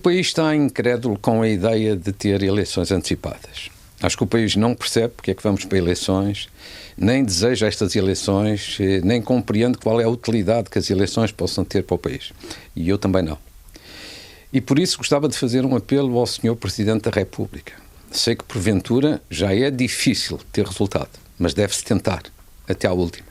país está incrédulo com a ideia de ter eleições antecipadas. Acho que o país não percebe porque é que vamos para eleições, nem deseja estas eleições, nem compreende qual é a utilidade que as eleições possam ter para o país. E eu também não. E por isso gostava de fazer um apelo ao Sr. Presidente da República. Sei que, porventura, já é difícil ter resultado, mas deve-se tentar, até à última.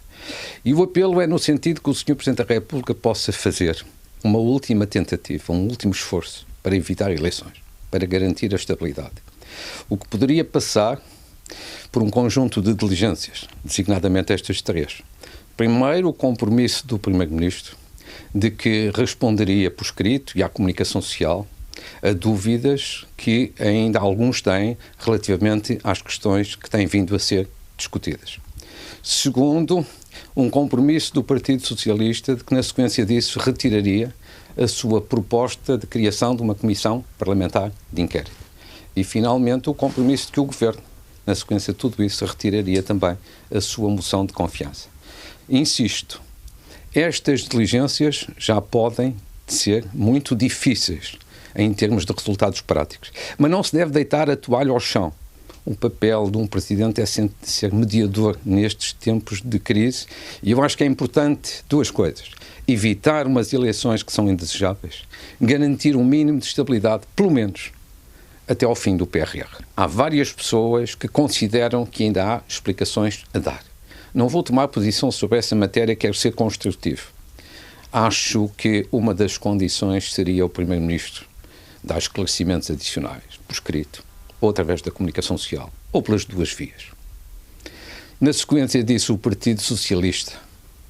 E o apelo é no sentido que o Sr. Presidente da República possa fazer uma última tentativa, um último esforço para evitar eleições, para garantir a estabilidade. O que poderia passar por um conjunto de diligências, designadamente estas três. Primeiro, o compromisso do Primeiro-Ministro de que responderia por escrito e à comunicação social a dúvidas que ainda alguns têm relativamente às questões que têm vindo a ser discutidas. Segundo, um compromisso do Partido Socialista de que, na sequência disso, retiraria a sua proposta de criação de uma comissão parlamentar de inquérito. E, finalmente, o compromisso de que o Governo, na sequência de tudo isso, retiraria também a sua moção de confiança. Insisto, estas diligências já podem ser muito difíceis em termos de resultados práticos, mas não se deve deitar a toalha ao chão. O papel de um Presidente é ser mediador nestes tempos de crise e eu acho que é importante duas coisas. Evitar umas eleições que são indesejáveis, garantir um mínimo de estabilidade, pelo menos, até ao fim do PRR. Há várias pessoas que consideram que ainda há explicações a dar. Não vou tomar posição sobre essa matéria, quero ser construtivo. Acho que uma das condições seria o Primeiro-Ministro dar esclarecimentos adicionais, por escrito, ou através da comunicação social, ou pelas duas vias. Na sequência disso, o Partido Socialista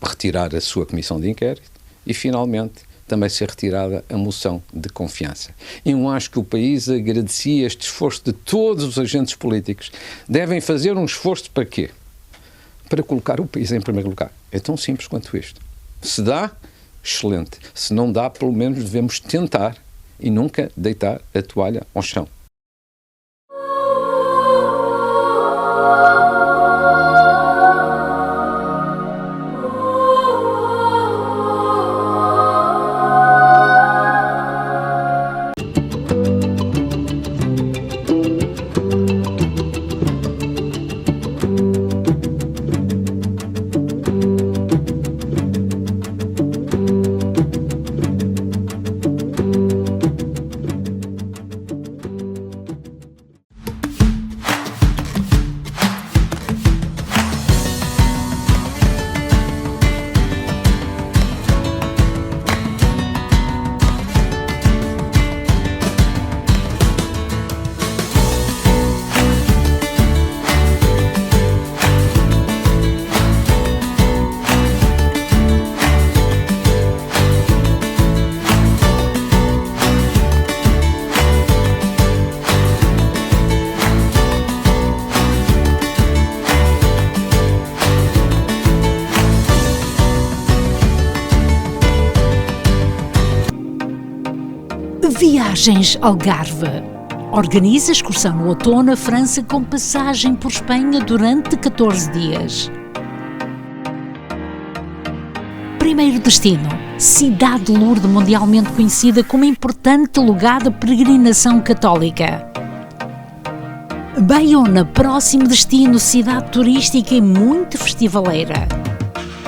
retirar a sua comissão de inquérito e, finalmente, também ser retirada a moção de confiança. Eu acho que o país agradecia este esforço de todos os agentes políticos. Devem fazer um esforço para quê? Para colocar o país em primeiro lugar. É tão simples quanto isto. Se dá, excelente. Se não dá, pelo menos devemos tentar e nunca deitar a toalha ao chão. Viagens Algarve. Organiza excursão no outono à França com passagem por Espanha durante 14 dias. Primeiro destino, Cidade de Lourdes, mundialmente conhecida como importante lugar de peregrinação católica. Baiona, próximo destino, cidade turística e muito festivaleira.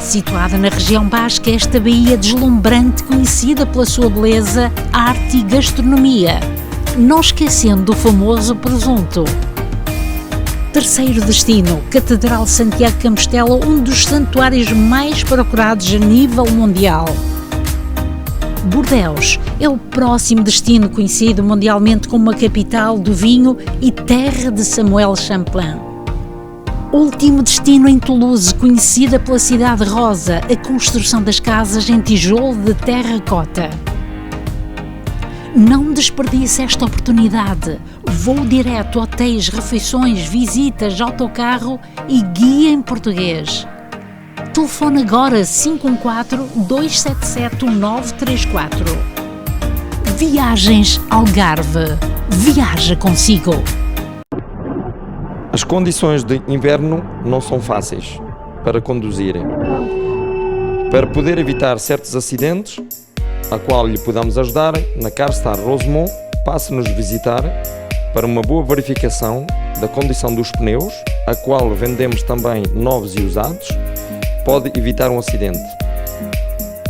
Situada na região basca, esta baía deslumbrante, conhecida pela sua beleza, arte e gastronomia, não esquecendo do famoso presunto. Terceiro destino, Catedral Santiago de Compostela, um dos santuários mais procurados a nível mundial. Bordeaux é o próximo destino, conhecido mundialmente como a capital do vinho e terra de Samuel Champlain. Último destino em Toulouse, conhecida pela Cidade Rosa, a construção das casas em tijolo de terracota. Não desperdice esta oportunidade. Voo direto, hotéis, refeições, visitas, autocarro e guia em português. Telefone agora 514-277-1934. Viagens Algarve. Viaja consigo. As condições de inverno não são fáceis para conduzirem. Para poder evitar certos acidentes, a qual lhe podemos ajudar, na Carstar Rosemont passe-nos visitar para uma boa verificação da condição dos pneus, a qual vendemos também novos e usados, pode evitar um acidente.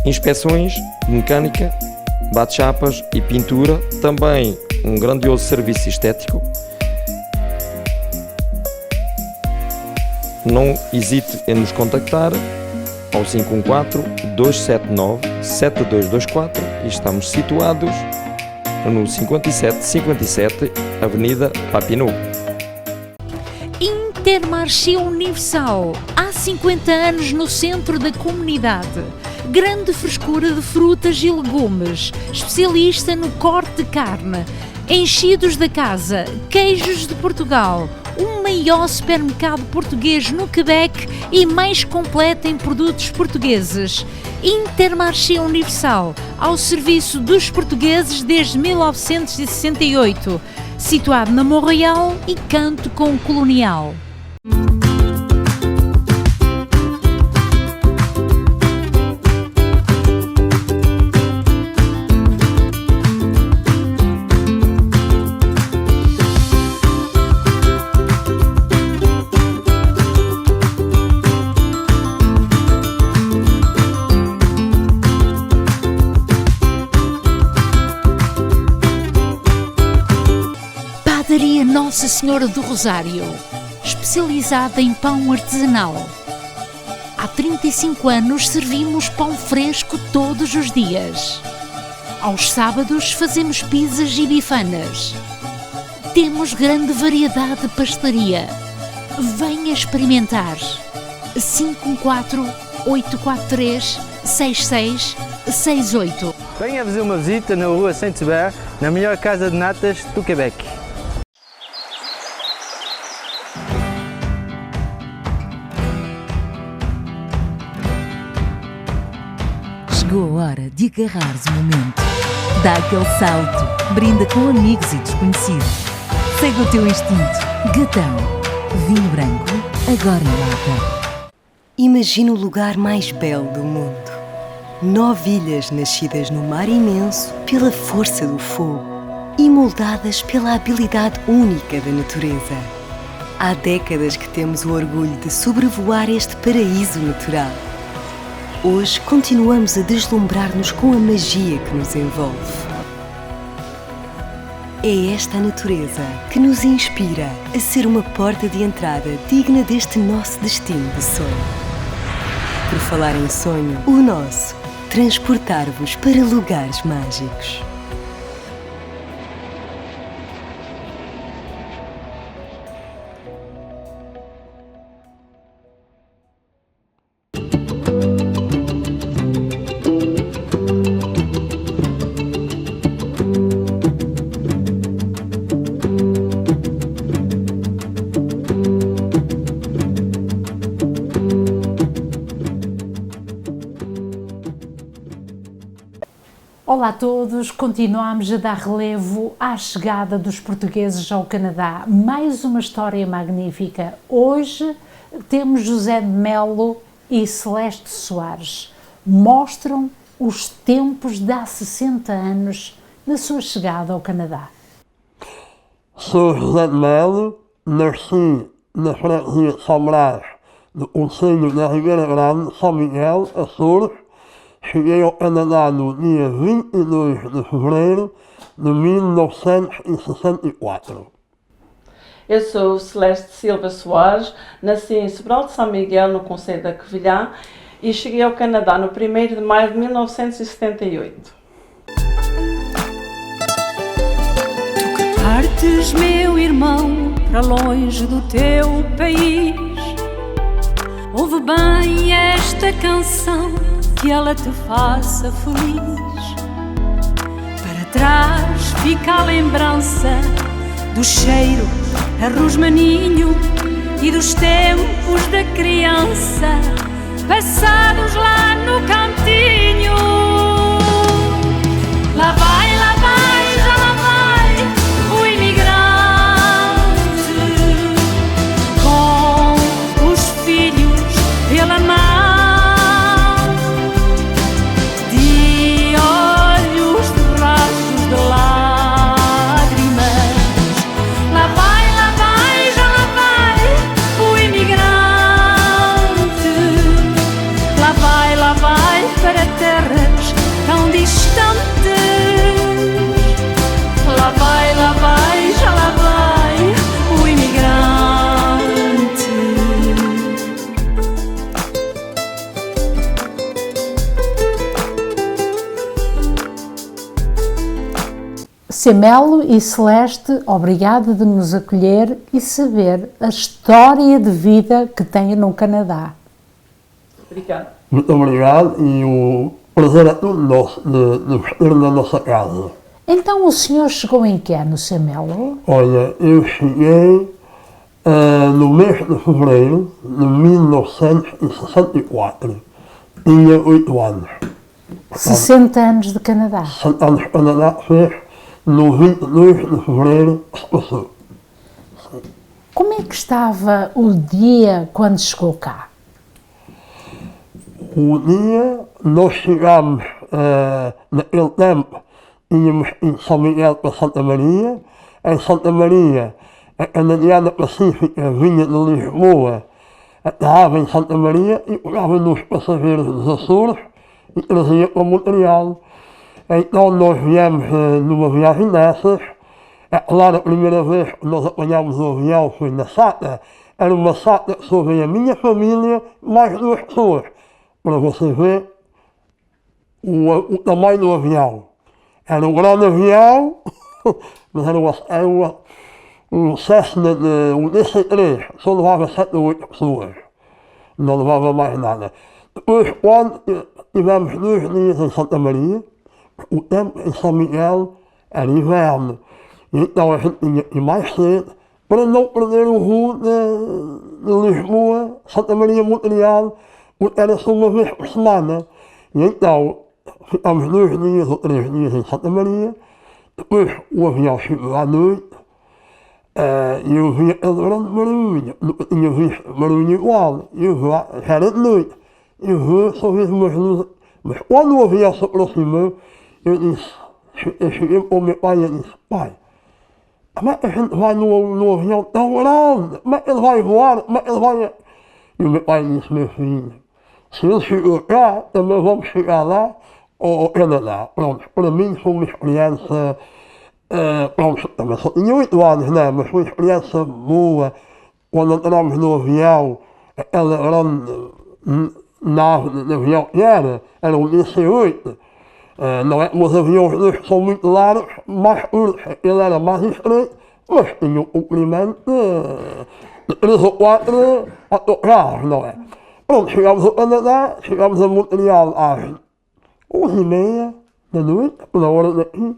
Inspeções de mecânica, bate-chapas e pintura, também um grandioso serviço estético. Não hesite em nos contactar ao 514-279-7224 e estamos situados no 5757 Avenida Papineau. Intermarché Universal, há 50 anos no centro da comunidade. Grande frescura de frutas e legumes, especialista no corte de carne, enchidos da casa, queijos de Portugal, o maior supermercado português no Quebec e mais completo em produtos portugueses. Intermarché Universal, ao serviço dos portugueses desde 1968, situado na Montreal e canto com o Colonial. Padaria Nossa Senhora do Rosário, especializada em pão artesanal. Há 35 anos servimos pão fresco todos os dias. Aos sábados fazemos pizzas e bifanas. Temos grande variedade de pastelaria. Venha experimentar. 514-843-6668. Venha fazer uma visita na rua Saint-Hubert, na melhor casa de natas do Quebec. Chegou a hora de agarrares o momento. Dá aquele salto, brinda com amigos e desconhecidos. Segue o teu instinto. Gatão, vinho branco, agora em lata. Imagina o lugar mais belo do mundo. 9 ilhas nascidas no mar imenso pela força do fogo e moldadas pela habilidade única da natureza. Há décadas que temos o orgulho de sobrevoar este paraíso natural. Hoje continuamos a deslumbrar-nos com a magia que nos envolve. É esta a natureza que nos inspira a ser uma porta de entrada digna deste nosso destino de sonho. Por falar em sonho, o nosso, transportar-vos para lugares mágicos. Olá a todos, continuamos a dar relevo à chegada dos portugueses ao Canadá. Mais uma história magnífica. Hoje temos José de Melo e Celeste Soares. Mostram os tempos de há 60 anos na sua chegada ao Canadá. Sou José de Melo, nasci na freguesia de São Brás, no concelho da Ribeira Grande, São Miguel, Açores. Cheguei ao Canadá no dia 22 de fevereiro de 1964. Eu sou Celeste Silva Soares, nasci em Sobral de São Miguel, no concelho da Covilhã, e cheguei ao Canadá no 1º de maio de 1978. Tu que partes, meu irmão, para longe do teu país, ouve bem esta canção, que ela te faça feliz. Para trás fica a lembrança do cheiro a rosmaninho e dos tempos da criança passados lá no cantinho. Lá vai, já lá vai o imigrante com os filhos pela mão. Semelo e Celeste, obrigada de nos acolher e saber a história de vida que têm no Canadá. Obrigada. Muito obrigado e o prazer é todo nosso de vestir na nossa casa. Então o senhor chegou em que ano, Semelo? Olha, eu cheguei no mês de fevereiro de 1964. Tinha 8 anos. 60 anos de Canadá. 60 anos de Canadá fez no 22 de fevereiro que passou. Como é que estava o dia quando chegou cá? O dia nós chegámos, naquele tempo, íamos em São Miguel para Santa Maria. Em Santa Maria, a Canadiana Pacífica vinha de Lisboa, aterrava em Santa Maria e pegava nos passageiros dos Açores e trazia para Montreal. Então nós viemos numa viagem dessas. É claro, a primeira vez que nós apanhámos o avião foi na SATA. Era uma SATA que só veio a minha família, mais 2 pessoas. Para você ver o tamanho do avião. Era um grande avião, mas era um Cessna um DC-3, só levava 7 ou 8 pessoas. Não levava mais nada. Depois, quando tivemos 2 dias em Santa Maria, o tempo em São Miguel era inverno. Então a gente tinha que ir mais cedo para não perder o voo de Lisboa, Santa Maria, Montreal, porque era só uma vez por semana. E então ficámos 2 dias ou 3 dias em Santa Maria, depois o avião chegou à noite e eu vi aquele grande barulho, nunca tinha visto barulho igual. Eu vi lá, já era de noite, eu vi só vi umas luzes, mas quando o avião se aproximou, eu cheguei para o meu pai e disse: pai, como é que a gente vai no avião tão grande? Como é que ele vai voar? Como é que ele vai... E o meu pai disse: meu filho, se ele chegou cá, também vamos chegar lá ao Canadá. Pronto, para mim foi uma experiência, pronto, também só tinha 8 anos, né? Mas foi uma experiência boa. Quando entramos no avião, aquela grande nave de avião que era um DC-8. Não é como os aviões dois que são muito largos, mais curtos, ele era mais estreito, mas tinha um comprimento de 3 ou 4 autocarros, não é? Pronto, chegámos ao Canadá, chegámos a Montreal às 11h30 da noite, na hora daqui.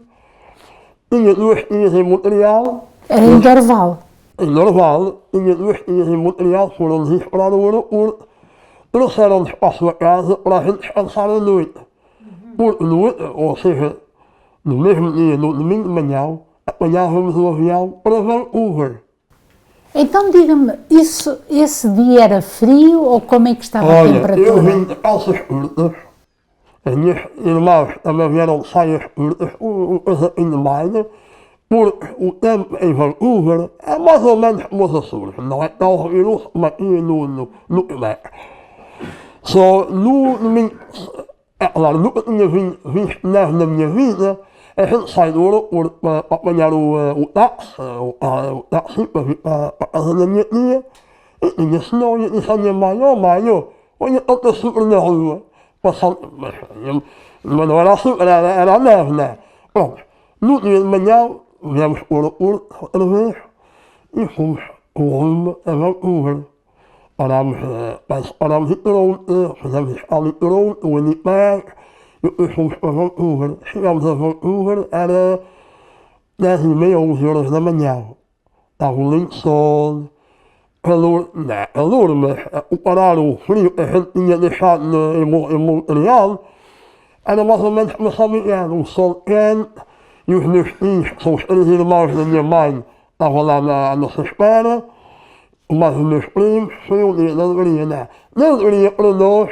Tinha 2 dias em Montreal. Era em Dorval. Em Dorval, tinha 2 dias em Montreal, foram-nos esperar no aeroporto, trouxeram-nos para a sua casa para a gente descansar a noite. Porque ou seja, no mesmo dia, no domingo de manhã, apanhávamos o avião para Vancouver. Então diga-me, esse dia era frio ou como é que estava a temperatura? Eu vim de calças curtas, as minhas irmãs também vieram de saias curtas, um casaquinho de malha, porque o tempo em Vancouver é mais ou menos como os Açores, não é tão rigoroso como aqui no Quebec. Só no domingo, é claro, nunca tinha visto neve na minha vida. A gente sai do aeroporto para apanhar o táxi para vir para a casa da minha tia. E tinha senão, e disse à minha mãe: olha tanto açúcar na rua. Passando, mas não era açúcar, era a neve, né? Pronto, no dia de manhã, viemos para o aeroporto outra vez e fomos com rumo a Vancouver. Parámos em Toronto, fizemos escala em Toronto, o Winnipeg, e depois fomos para Vancouver. Chegámos a Vancouver, era 10h30, 11h da manhã. Estava um lindo sol, calor, não é calor, mas o parar o frio que a gente tinha deixado em Montreal, era mais ou menos como São Miguel, um sol quente, e os meus tios, que são os 3 irmãos da minha mãe, estavam lá à nossa espera. Mas os meus primos, foi um dia de alegria, né? De alegria para nós,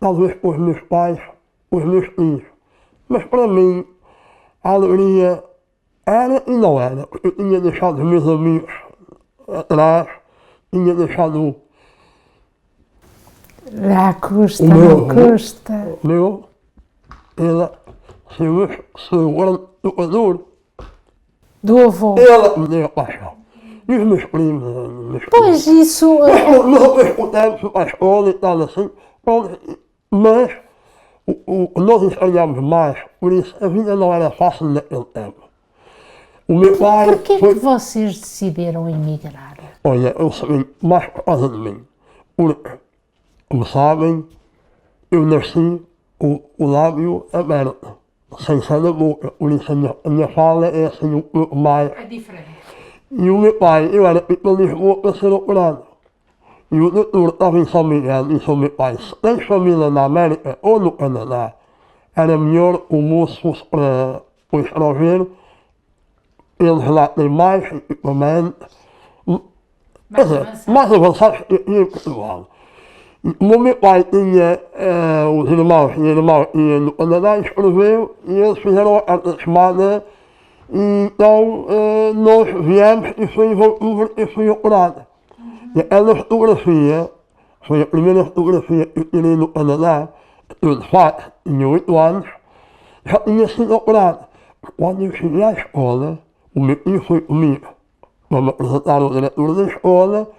talvez para os meus pais, os meus tios. Mas para mim, a alegria era e não era. Eu tinha deixado os meus amigos atrás, tinha deixado Já custa, não custa. O meu, ela, se o grande tocador, do avô. ela me deu a paixão. E os meus primos, Pois isso. Mas o tempo, a escola e tal assim, mas nós estranhamos mais, por isso a vida não era fácil naquele tempo. O meu pai Porquê que vocês decidiram emigrar? Olha, eu sei mais por causa de mim. Porque, como sabem, eu nasci com o lábio aberto, sem ser da boca, por isso a minha fala é assim um pouco mais. É diferente. E o meu pai, eu era para Lisboa para ser operado. E o doutor estava em São Miguel e disse ao meu pai, se tens família na América ou no Canadá, era melhor o moço fosse para o estrangeiro, eles lá têm mais equipamento, mais avançados que aqui em Portugal. O meu pai tinha os irmãos e a irmã iam no Canadá, escreveu e eles fizeram a carta chamada. Então nós viemos e foi em Vancouver e fui operado. E aquela fotografia foi a primeira fotografia que eu tirei no Canadá. Eu de facto tinha 8 anos, já tinha sido operado. Quando eu cheguei à escola, o meu tio foi comigo para me apresentar ao diretor da escola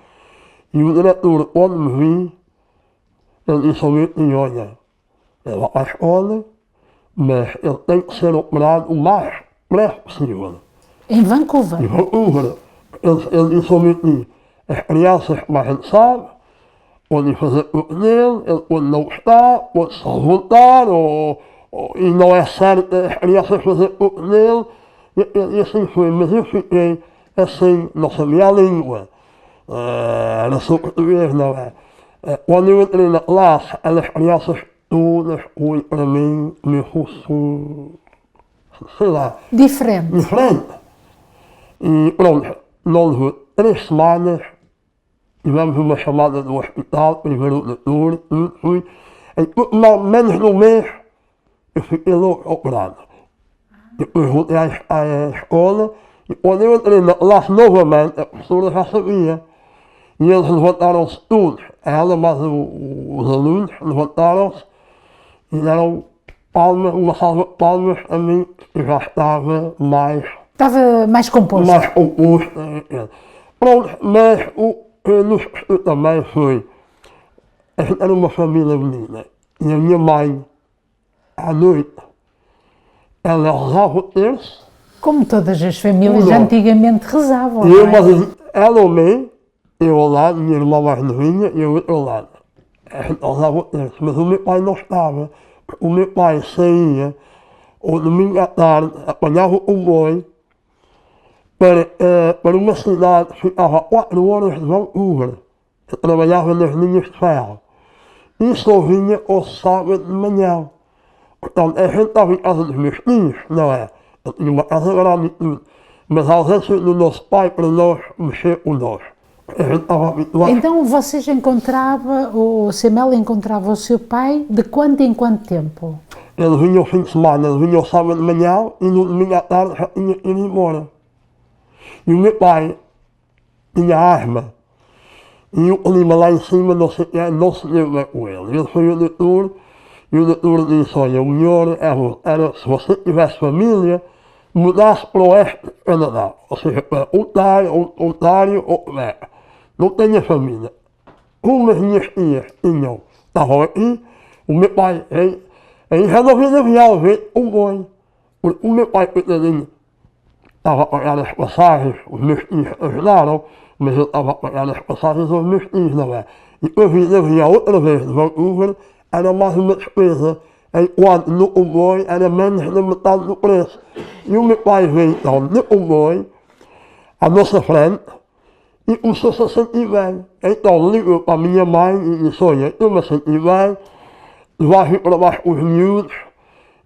e o diretor, quando me viu, ele disse ao meu tio, olha, ele vai para a escola, mas ele tem que ser operado o mais breve possível. Em Vancouver? Em Vancouver. Ele disse ao meu tio, as crianças, como a gente sabe, podem fazer o que nele, ele pode não gostar, pode se revoltar, e não é certo as crianças fazer o que nele, e assim foi. Mas eu fiquei assim, não sabia a língua, era só português, não é? Quando eu entrei na classe, as crianças todas olham para mim, me fosse, sei lá. Diferente. E pronto, não levou 3 semanas, tivemos uma chamada do hospital, primeiro o doutor, tudo fui. Em menos de um mês, eu fiquei louco operado. Depois voltei à escola, e quando eu entrei na classe novamente, a professora já sabia. E eles levantaram-se todos, ela mais os alunos levantaram-se e deram palmas, uma salva de palmas a mim, que já estava mais... Estava mais composto. Mais composto. Pronto, mas o que nos custou também foi, a gente era uma família unida, e a minha mãe, à noite, ela rezava o terço. Como todas as famílias antigamente rezavam. E eu, mas ela ao meio, eu ao lado, minha irmã mais novinha, e eu ao lado. A gente rezava o terço, mas o meu pai não estava. O meu pai saía, ao domingo à tarde, apanhava o comboio, para uma cidade que ficava a 4 horas de Vancouver. Eu trabalhava nas linhas de ferro. E só vinha ao sábado de manhã. Portanto, a gente estava em casa dos meus tios, não é? Eu tinha uma casa grande e tudo. Mas a ausência do nosso pai para nós mexer com nós. A gente estava habituado. Então vocês o Semel encontrava o seu pai de quanto em quanto tempo? Ele vinha ao fim de semana, ele vinha ao sábado de manhã e no domingo à tarde já tinha ido embora. E o meu pai tinha asma. E o clima lá em cima não se deu bem com ele. Ele foi ao doutor e o doutor disse, olha, o melhor era se você tivesse família, mudasse para o oeste do Canadá. Ou seja, para Ontário ou Quebec. Não tinha família. Como as minhas tias tinham, estavam aqui, o meu pai, aí já não vinha avião, veio comboio. O meu pai, coitadinho, estava a pagar as passagens, os meus tios ajudaram, mas eu estava a pagar as passagens aos meus tios, não é? E eu vim de avião outra vez de Vancouver, era mais uma despesa, enquanto no comboio era menos da metade do preço. E o meu pai veio então no comboio, à nossa frente, e começou-se a sentir bem. Então ligou para a minha mãe e disse, olha, eu me senti bem, vais vir para baixo com os miúdos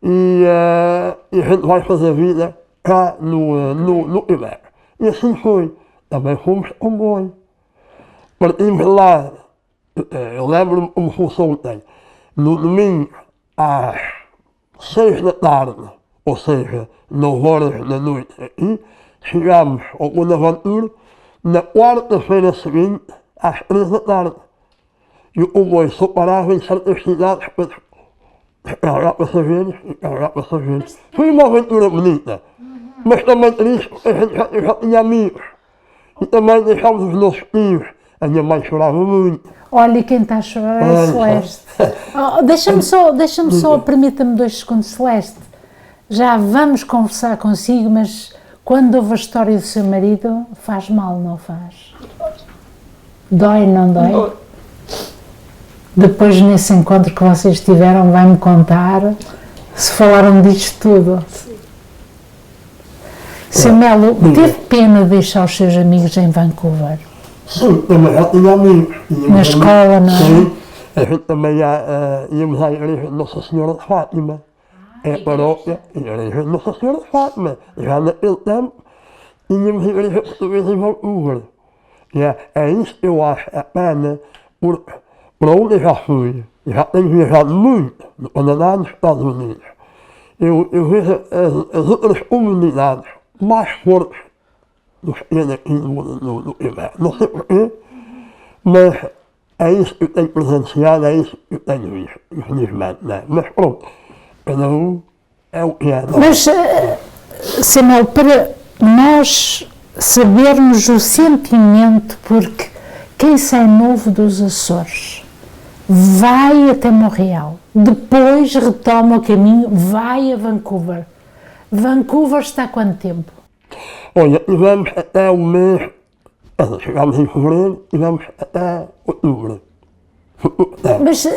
e a gente vai fazer vida cá no Quebec. E assim foi. Também fomos de comboio. Partimos lá, eu lembro-me como fosse ontem, no domingo às 6 da tarde, ou seja, 9 horas da noite aqui, chegámos ao Bonaventura na quarta-feira seguinte, às 3 da tarde. E o comboio só parava em certas cidades para carregar passageiros. Foi uma aventura bonita, mas também triste, porque a gente já tinha amigos. E também deixámos os nossos tios A minha mãe chorava muito. Olha, e quem está a chorar é a Celeste. Oh, deixa-me só, permita-me 2 segundos, Celeste. Já vamos conversar consigo, mas quando ouve a história do seu marido, faz mal, não faz? Dói, não dói? Depois, nesse encontro que vocês tiveram, vai-me contar se falaram disto tudo. Seu Melo, teve pena de deixar os seus amigos em Vancouver? Sim, também já tinha amigos. Na escola, não é? Sim, a gente também íamos à igreja de Nossa Senhora de Fátima. É a paróquia, a igreja de Nossa Senhora de Fátima. Já naquele tempo, tínhamos a igreja portuguesa em Vancouver. É isso que eu acho a pena, porque para onde eu já fui, já tenho viajado muito no Canadá e nos Estados Unidos. Eu vejo as outras comunidades mais fortes do que tem aqui no Quebec. Não sei porquê, mas é isso que eu tenho presenciado, é isso que eu tenho visto, infelizmente, né? Mas pronto, cada um é o que é. Não? Mas, Samuel, para nós sabermos o sentimento, porque quem sai novo dos Açores vai até Montreal, depois retoma o caminho, vai a Vancouver. Vancouver está há quanto tempo? Olha, tivemos até o mês, chegámos em fevereiro, tivemos até outubro. Mas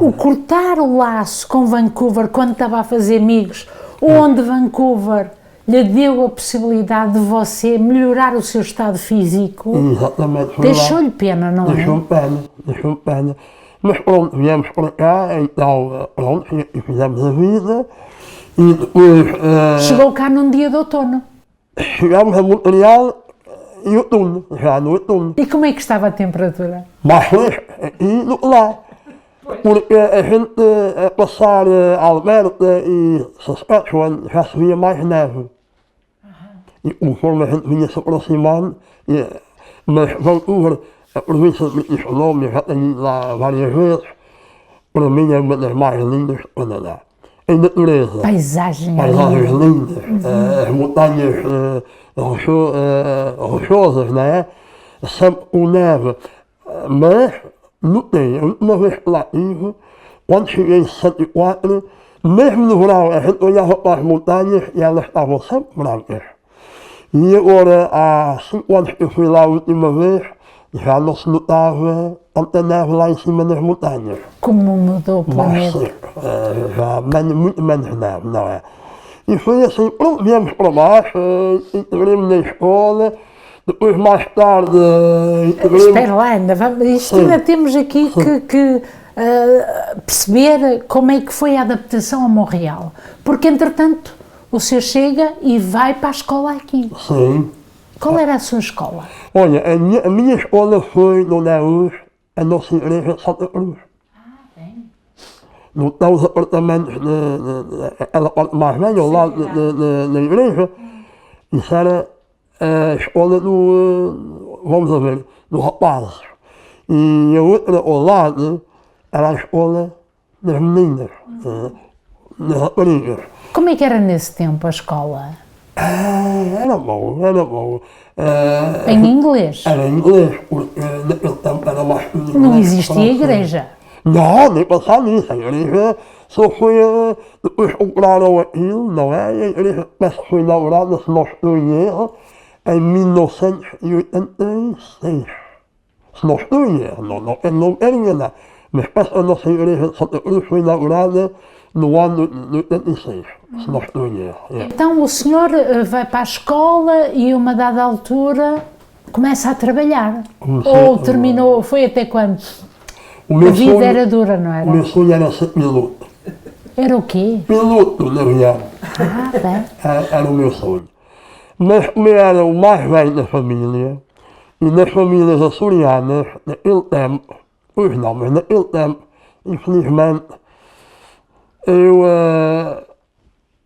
o cortar o laço com Vancouver quando estava a fazer amigos, onde Vancouver lhe deu a possibilidade de você melhorar o seu estado físico, deixou-lhe pena, não é? Deixou-me pena. Mas pronto, viemos para cá, então pronto, e fizemos a vida. E depois... Chegou cá num dia de outono. Chegámos a Montreal em outono, já no outono. E como é que estava a temperatura? Mais fresca aqui do que lá. Porque a gente, a passar Alberta e Saskatchewan, já se via mais neve. E conforme a gente vinha se aproximando, mas Vancouver, a província de British Columbia, já tenho ido lá várias vezes, para mim é uma das mais lindas do Canadá. Em natureza. Paisagens lindas, as montanhas rochosas, não é? Sempre com neve. Mas, notei, a última vez que lá estive, quando cheguei em 64, mesmo no verão, a gente olhava para as montanhas e elas estavam sempre brancas. E agora, há 5 anos que eu fui lá a última vez, já não se notava tanta neve lá em cima das montanhas. Como mudou o planeta? Já muito menos neve, não é? E foi assim, pronto, viemos para baixo, integramos na escola, depois mais tarde... Espera lá, ainda temos aqui que perceber como é que foi a adaptação a Montreal. Porque, entretanto, o senhor chega e vai para a escola aqui. Sim. Qual era a sua escola? Olha, a minha escola foi no Neus, a nossa igreja de Santa Cruz. Bem. Não estão os apartamentos, aquela parte mais velha, ao lado da igreja. Isso era a escola do, vamos a ver, do rapaz. E a outra ao lado era a escola das meninas, das raparigas. Como é que era nesse tempo a escola? Era bom. Em inglês? Era em inglês, porque naquele tempo era mais... Não existia igreja? Não, nem pensar nisso. A igreja só foi... Depois compraram aquilo, não é? A igreja foi inaugurada, se não estou em erro, em 1986. Se não estou em erro, não quero enganar. Mas a nossa igreja de Santa Cruz foi inaugurada no ano de 86, se não estou em erro. Então o senhor vai para a escola e a uma dada altura começa a trabalhar? Ou terminou, foi até quando? A vida era dura, não era? O meu sonho era ser piloto. Era o quê? Piloto de avião. Bem. Era o meu sonho. Mas como eu era o mais velho da família, e nas famílias açorianas, naquele tempo, pois não, mas naquele tempo, infelizmente, eu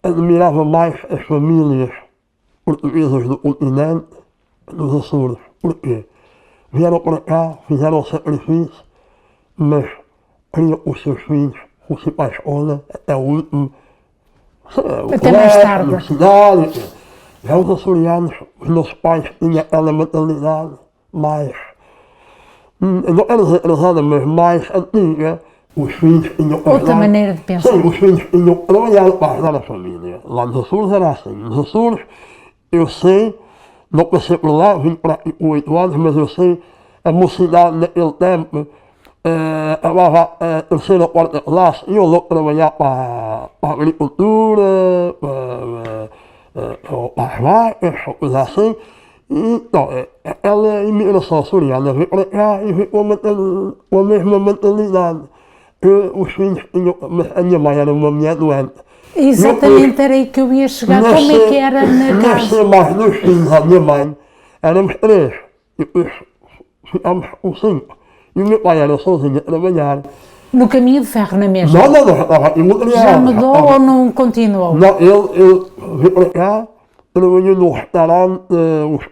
admirava mais as famílias portuguesas do continente dos Açores. Porquê? Vieram para cá, fizeram o sacrifício, mas queriam que os seus filhos fossem para a escola até o último. Até mais tarde. Cidade. Já os açorianos, os meus pais tinham aquela mentalidade mais não era retrasada, mas mais antiga, os filhos tinham que Outra maneira de pensar. Sim, os filhos tinham que trabalhar para ajudar a família. Lá nos Açores era assim. Nos Açores, eu sei, não passei por lá, vim para aqui com 8 anos, mas eu sei, a mocidade naquele tempo, amava a terceira ou quarta classe, e eu logo trabalhar para a agricultura, para as vacas, coisas assim. E, não, ela, imigração açoriana, veio para cá e veio com a mesma mentalidade. Os filhos tinham, mas a minha mãe era uma mulher doente. Exatamente, era aí que eu ia chegar. Como é que era na casa? Nascer mais 2 filhos à minha mãe, éramos 3, e depois ficámos com 5. E o meu pai era sozinho a trabalhar. No caminho de ferro, na mesma? Não, estava aqui muito criado. Já mudou ou não continuou? Não, ele veio para cá, trabalhou no restaurante uns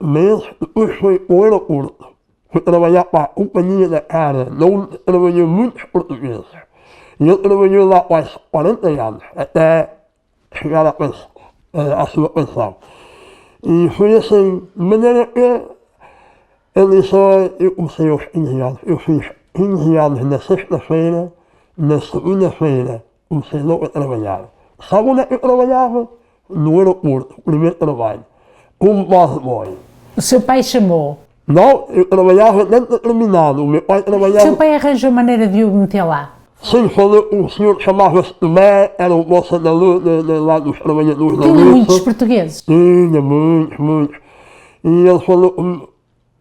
meses, depois foi para o aeroporto. Foi trabalhar para a Companhia da Cara, onde trabalhou muitos portugueses. E ele trabalhou lá quase 40 anos, até chegar à sua pensão. E foi assim, de maneira que ele só, eu comecei aos 15 anos. Eu fiz 15 anos na sexta-feira, na segunda-feira comecei logo a trabalhar. Sabe onde é que eu trabalhava? No aeroporto, o primeiro trabalho, como busboy. O seu pai chamou? Não, eu trabalhava dentro do terminal, o meu pai trabalhava... O seu pai arranjou maneira de o meter lá? Sim, falou um senhor que chamava-se Tomé, era o moço da luz, lá dos trabalhadores da luz. Tinha muitos portugueses? Tinha muitos. E ele falou,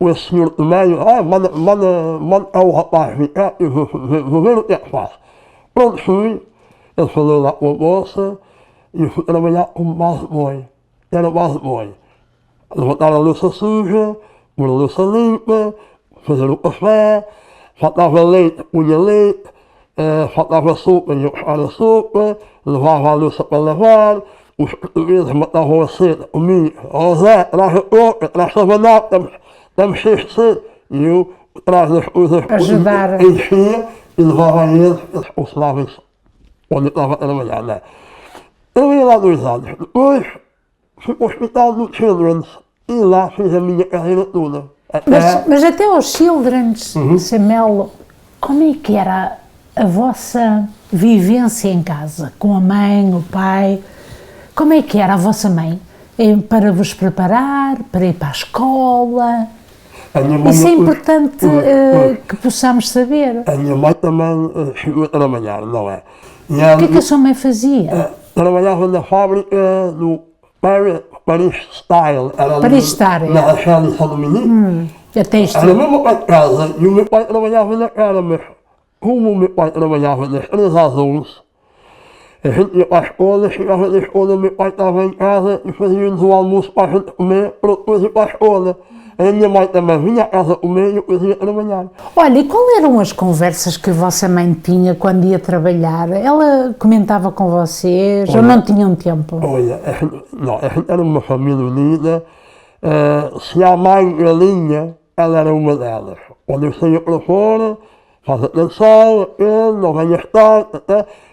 esse senhor Tomé, manda o rapaz vir cá, eu vou ver o que é que faço. Pronto, fui, ele falou lá com a moça, e eu fui trabalhar como busboy. Era busboy. Levantar a louça suja, pôr a louça limpa, fazer o café, faltava leite, punha leite, faltava sopa, ia buscar a sopa, levava a louça para lavar, os portugueses matavam a sede comigo. Ó Zé, traz a coca, traz a banana, estamos cheios de sede. E eu, traz as coisas, enchia e levava a eles consolavam quando eu estava a trabalhar, né? Trabalhei lá 2 anos, depois fui para o hospital do Children's e lá fiz a minha carreira toda. Mas até aos Children's, Samelo, como é que era a vossa vivência em casa? Com a mãe, o pai? Como é que era a vossa mãe? Para vos preparar, para ir para a escola? Isso é importante que possamos saber. A minha mãe também chegou a trabalhar, não é? O que é que a sua mãe fazia? Trabalhava na fábrica do Paris Style. Paris Style, na Rachel de São Dominique. Era mesmo para casa, e o meu pai trabalhava na cara, mas como o meu pai trabalhava das 3 às 11, a gente ia para a escola, chegava da escola, meu pai estava em casa e fazia-nos o almoço para a gente comer, para depois ir para a escola. A minha mãe também vinha a casa comer e eu depois ia trabalhar. Olha, e qual eram as conversas que a vossa mãe tinha quando ia trabalhar? Ela comentava com vocês ou não tinham tempo? Olha, a gente era uma família unida. Se a mãe galinha, ela era uma delas. Quando eu saía para fora, faz atenção, não venhas tarde,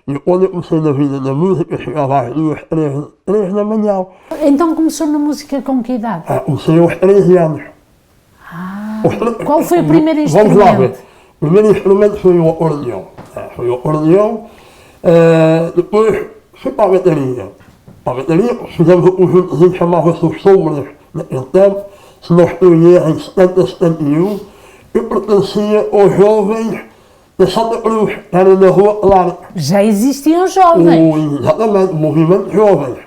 e quando eu comecei na vida da música, chegava às 2, 3 da manhã. Então começou na música com que idade? Comecei aos 13 anos. Qual foi o primeiro instrumento? Vamos lá ver. O primeiro instrumento foi o acordeão. Depois fui para a bateria. Para a bateria fizemos um conjuntozinho que chamava-se Os Sombras naquele tempo. Se não estou em erro, em 70, 71, eu pertencia aos jovens da Santa Cruz, era na Rua Clara. Já existiam jovens? Exatamente, o movimento jovens.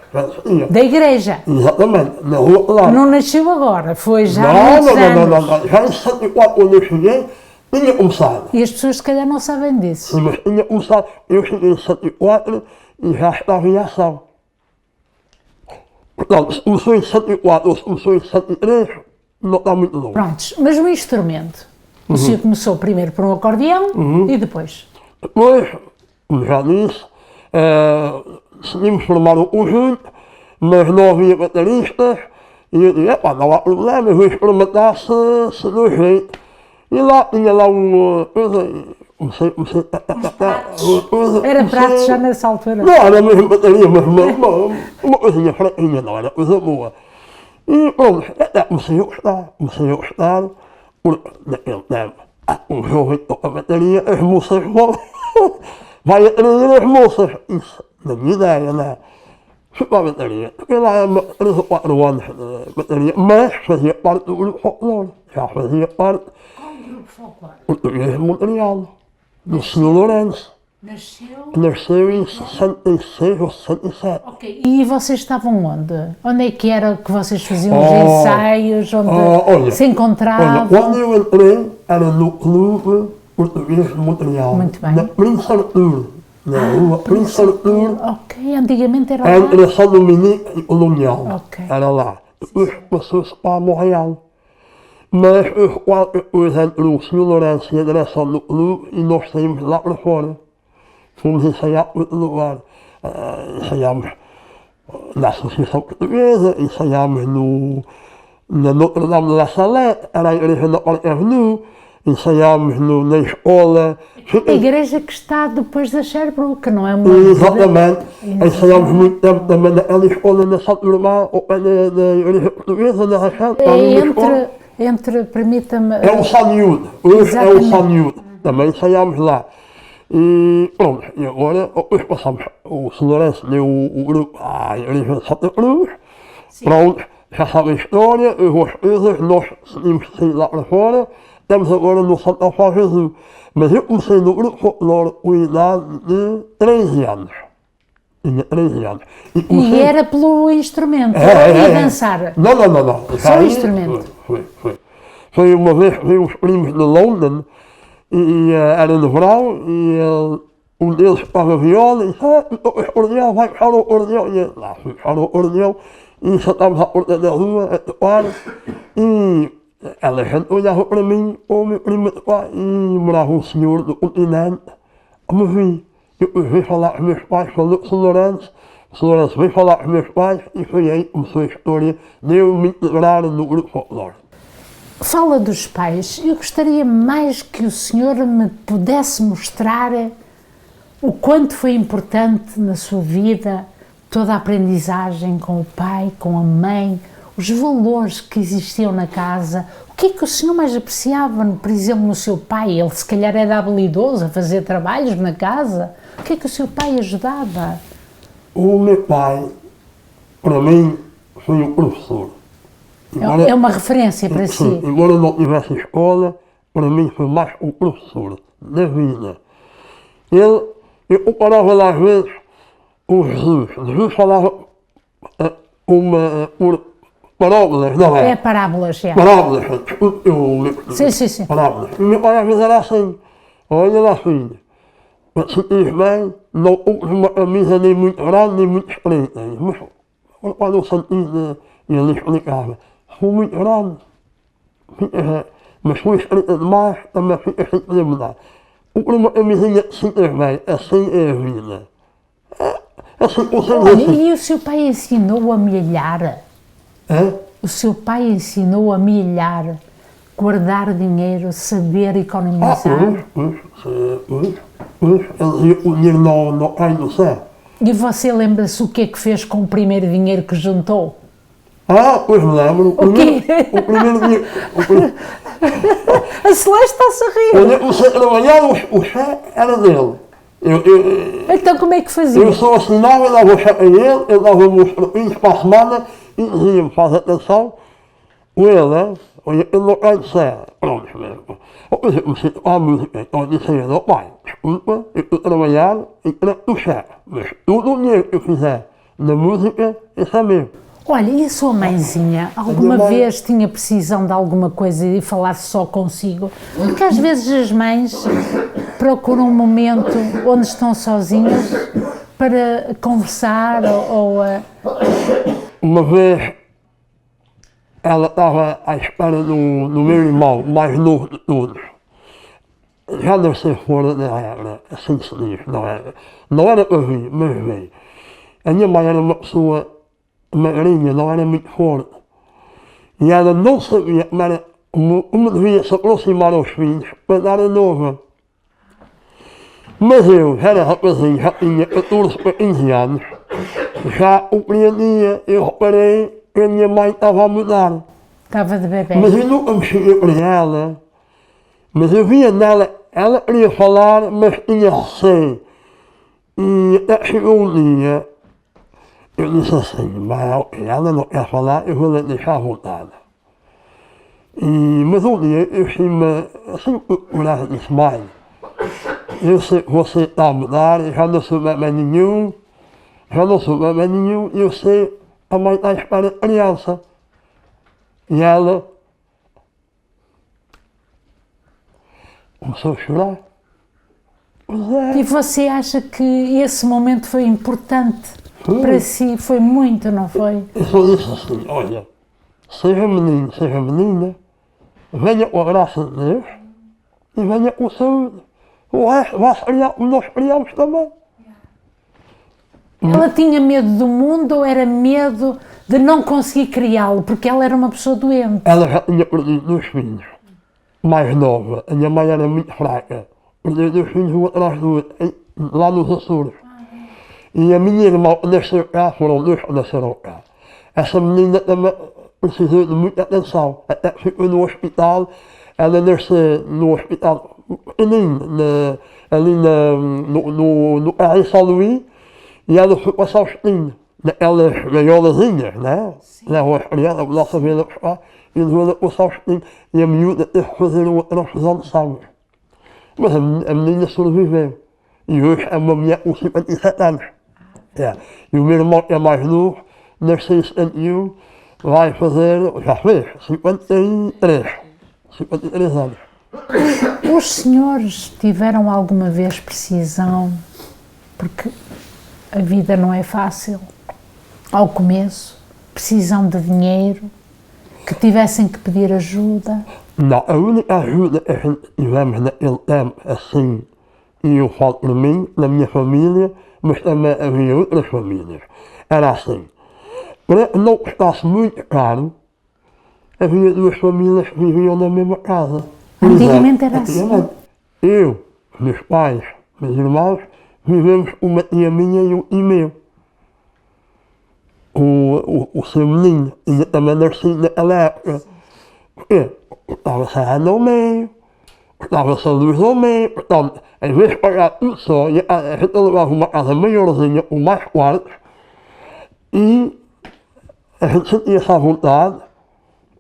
Da igreja? Exatamente, na Rua Clara. Não nasceu agora, foi já há muitos anos. Não. Já em 74, quando eu cheguei, tinha começado. E as pessoas se calhar não sabem disso. Sim, mas tinha começado. Eu cheguei em 74 e já estava em ação. Portanto, se começou em 74 ou se começou em 73, não está muito longe. Prontos, mas o instrumento? O senhor começou primeiro por um acordeão e depois? Depois, como já disse, decidimos formar um conjunto, mas não havia bateristas, e eu disse, não há problema, eu vou experimentar se deu jeito. E lá tinha lá uma coisa, Era prato já nessa altura? Não, era mesmo bateria, mas uma coisinha fraquinha, não era coisa boa. E pronto, comecei a gostar, porque naquele tempo O jovem toca a bateria, as moças vão. Vai atrair as moças. Isso, na minha ideia, né? Chupa a bateria. Fiquei lá 3 ou 4 anos na bateria, mas fazia parte do grupo folclore. Já fazia parte. Qual grupo folclore? O Torres de Montreal, do Sr. Lourenço. Nasceu em 66 ou 67. Ok. E vocês estavam onde? Onde é que era que vocês faziam os ensaios? Onde se encontravam? Olha, quando eu entrei, era no Clube Português de Montreal. Muito bem. Na Prince Arthur. Na rua Prince Arthur. Ok, antigamente era lá. Entre São Dominique e Colonial. Ok. Era lá. Depois passou-se para Montreal. Mas os 4 depois entre o Sr. Lourenço e a direção do clube e nós saímos lá para fora. Fomos ensaiar por outro lugar. Ensaiámos na Associação Portuguesa, ensaiámos na Notre Dame de la Salette, era a igreja da Park Avenue, ensaiámos na escola. A igreja que está depois da Sherbrooke, não é? Exatamente. Ensaiámos muito tempo também naquela escola na Santo Irmão, ao pé da igreja portuguesa, na Rachel. Permita-me... É o Sanyud, hoje é o Sanyud. Também ensaiámos lá. E pronto, e agora depois passamos, o Sr. Lourenço deu o grupo à igreja de Santa Cruz. Pronto, já sabe a história, as duas coisas, nós decidimos sair lá para fora, estamos agora no Santa Fá Jesus. Mas eu comecei no grupo folclore com idade de 13 anos. Tinha 13 anos. E era pelo instrumento, e dançar? Não. Só o instrumento? Foi uma vez que veio os primos de London, e era no verão, e um deles tocava viola, e disse, o acordeão, vai puxar o acordeão. E lá fui puxar o acordeão, e sentávamos à porta da rua a tocar, e ela gente olhava para mim, o meu primo tocar, e morava um senhor do continente, a me vi. Eu veio falar com os meus pais, falou com o Sr. Lourenço, o Sr. Lourenço veio falar com os meus pais, e foi aí que começou a história de eu me integrar no grupo folclore. Fala dos pais. Eu gostaria mais que o senhor me pudesse mostrar o quanto foi importante na sua vida toda a aprendizagem com o pai, com a mãe, os valores que existiam na casa. O que é que o senhor mais apreciava, por exemplo, no seu pai? Ele se calhar era habilidoso a fazer trabalhos na casa. O que é que o seu pai ajudava? O meu pai, para mim, foi um professor. É uma referência para si? Embora não tivesse escola, para mim foi mais um professor da vida. Eu comparava lá às vezes com Jesus. Jesus falava por parábolas, não é? É parábolas, é. Parábolas, Sim. Parábolas. E meu pai às vezes era assim, olha lá filho, para se tens bem, não compres uma camisa nem muito grande nem muito estreita. Mas quando eu senti, ele explicava, foi muito grande, mas foi estreita demais, também fica sem poder mudar. Compre uma camisinha que se tens bem, assim é a vida. Olha, e o seu pai ensinou a milhar? O seu pai ensinou a milhar, guardar dinheiro, saber economizar? O dinheiro não cai do céu. E você lembra-se o que é que fez com o primeiro dinheiro que juntou? Pois me lembro. O primeiro dinheiro. A Celeste está-se a rir. Quando eu comecei a trabalhar, o cheque era dele. Então como é que fazia? Eu só assinava, eu dava o cheque a ele, eu dava-me os trochinhos para a semana e dizia-me, faz atenção, ele não cai de céu. Pronto, mesmo. Depois eu comecei a tocar a música, então eu disse a ele, pai, desculpa, eu estou a trabalhar e trato o cheque, mas todo o dinheiro que eu fizer na música, isso é meu. Olha, e a sua mãezinha, alguma vez tinha precisão de alguma coisa e falar só consigo? Porque às vezes as mães procuram um momento onde estão sozinhas para conversar ou Uma vez, ela estava à espera do meu irmão, mais novo de todos. Já deve ser fora da regra, assim se diz, não era para vir, mas veio. A minha mãe era uma pessoa magrinha, não era muito forte. E ela não sabia como devia se aproximar aos filhos para dar a nova. Mas eu, era rapazinho, já tinha 14 para 15 anos, já compreendia, eu reparei que a minha mãe estava a mudar. Estava de bebê. Mas eu nunca me cheguei para ela, Mas eu via nela, ela queria falar, mas tinha receio. E até chegou um dia, eu disse assim, mas ela não quer falar, eu vou deixar à vontade. Mas um dia eu tinha assim coragem de smile. Eu sei que você está a mudar, já não sou bebê nenhum, eu sei a mãe está à espera de criança. E ela começou a chorar. E você acha que esse momento foi importante para si? Foi muito, não foi? Eu só disse assim, olha, seja menino, seja menina, venha com a graça de Deus e venha com saúde. O resto vai criar como nós criamos também. Ela tinha medo do mundo ou era medo de não conseguir criá-lo, porque ela era uma pessoa doente? Ela já tinha perdido 2 filhos, mais nova. A minha mãe era muito fraca. Perdeu 2 filhos um atrás do outro, lá nos Açores. E a minha irmã que nasceu cá, foram 2 que nasceram cá. Essa menina também precisou de muita atenção, até que ficou no hospital. Ela nasceu no hospital pequenino, ali no Carré São Luís, e ela foi passar os tinhos, naquelas gaiolazinhas, né? Levam as crianças, a nossa vida cá, e levou a passar os tinhos, e a miúda teve que fazer uma transfusão de sangue. Mas a menina sobreviveu, e hoje é uma mulher com 57 anos. E o meu irmão, que é mais novo, nasceu em 71, vai fazer, já fez, 53 anos. Os senhores tiveram alguma vez precisão, porque a vida não é fácil, ao começo, precisão de dinheiro, que tivessem que pedir ajuda? Não, a única ajuda que a gente tivemos naquele tempo, assim, e eu falo por mim, na minha família, mas também havia outras famílias, era assim, para que não custasse muito caro, havia 2 famílias que viviam na mesma casa. Antigamente era assim? Eu, meus pais, meus irmãos, vivemos uma tia minha e um tio meu. O seu menino, ainda também nasci naquela época. Porque estava-se a água ao meio, estava-se a luz ao meio, portanto, às vezes pagar tudo só, e a gente levava uma casa maiorzinha, com mais quartos, e a gente sentia-se à vontade,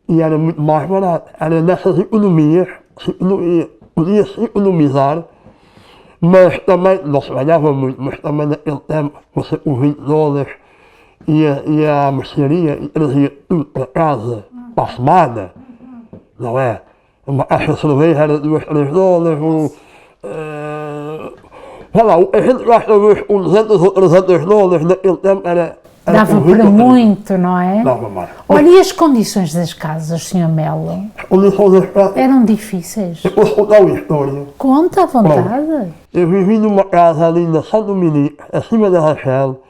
e era muito mais barato. Era nessas economias, podia-se economizar, mas também, não se ganhava muito, mas também naquele tempo, você com $20 ia à mercearia e trazia tudo para casa, para a semana, não é? Uma caixa de cerveja era $2, $3, sei lá, a gente gasta hoje com $200 ou $300, naquele tempo era Dava para muito, não é? Dava mais. Olha, e as condições das casas, Sr. Melo? As condições das casas? Eram difíceis? Eu posso contar uma história. Conta à vontade. Eu vivi numa casa ali na São Dominique, acima da Rachel,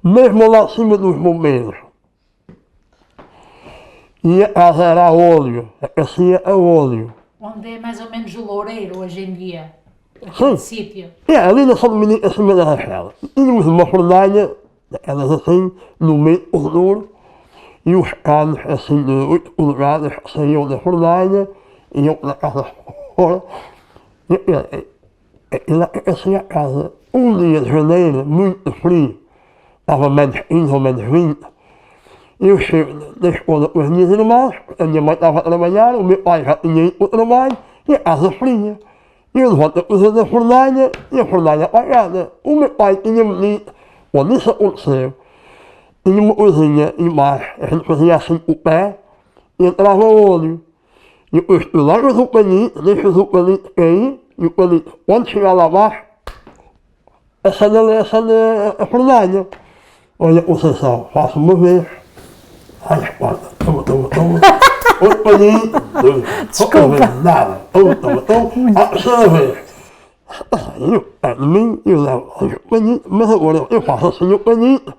mesmo lá acima dos bombeiros. E a casa era a óleo, aquecia a óleo. Onde é mais ou menos o Loureiro hoje em dia? Sim. Sítio. Ali na São Dominique, acima da Rachel. Tínhamos uma fornalha, daquelas assim, no meio do corredor, e os canos assim de 8 polegadas saíam da fornalha, iam na casa fora. E lá aquecia a casa. Um dia de janeiro, muito frio, estava menos 15 ou menos 20. Eu chego da escola com as minhas irmãs, a minha mãe estava a trabalhar, o meu pai já tinha ido para o trabalho, e a casa fria. Eu levanto a coisa da fornalha e a fornalha apagada. O meu pai tinha-me dito, quando isso aconteceu, tinha uma coisinha embaixo, a gente fazia assim com o pé e entrava o óleo. E depois tu largas o palito, deixas o palito cair, e o palito, quando chegar lá abaixo, acende a fornalha. Olha, Conceição, faço uma vez, ai, espada, toma, outro palito, outra vez, nada, toma, a terceira vez. Eu perto de mim, eu levo o palito, mas agora eu faço assim o palito,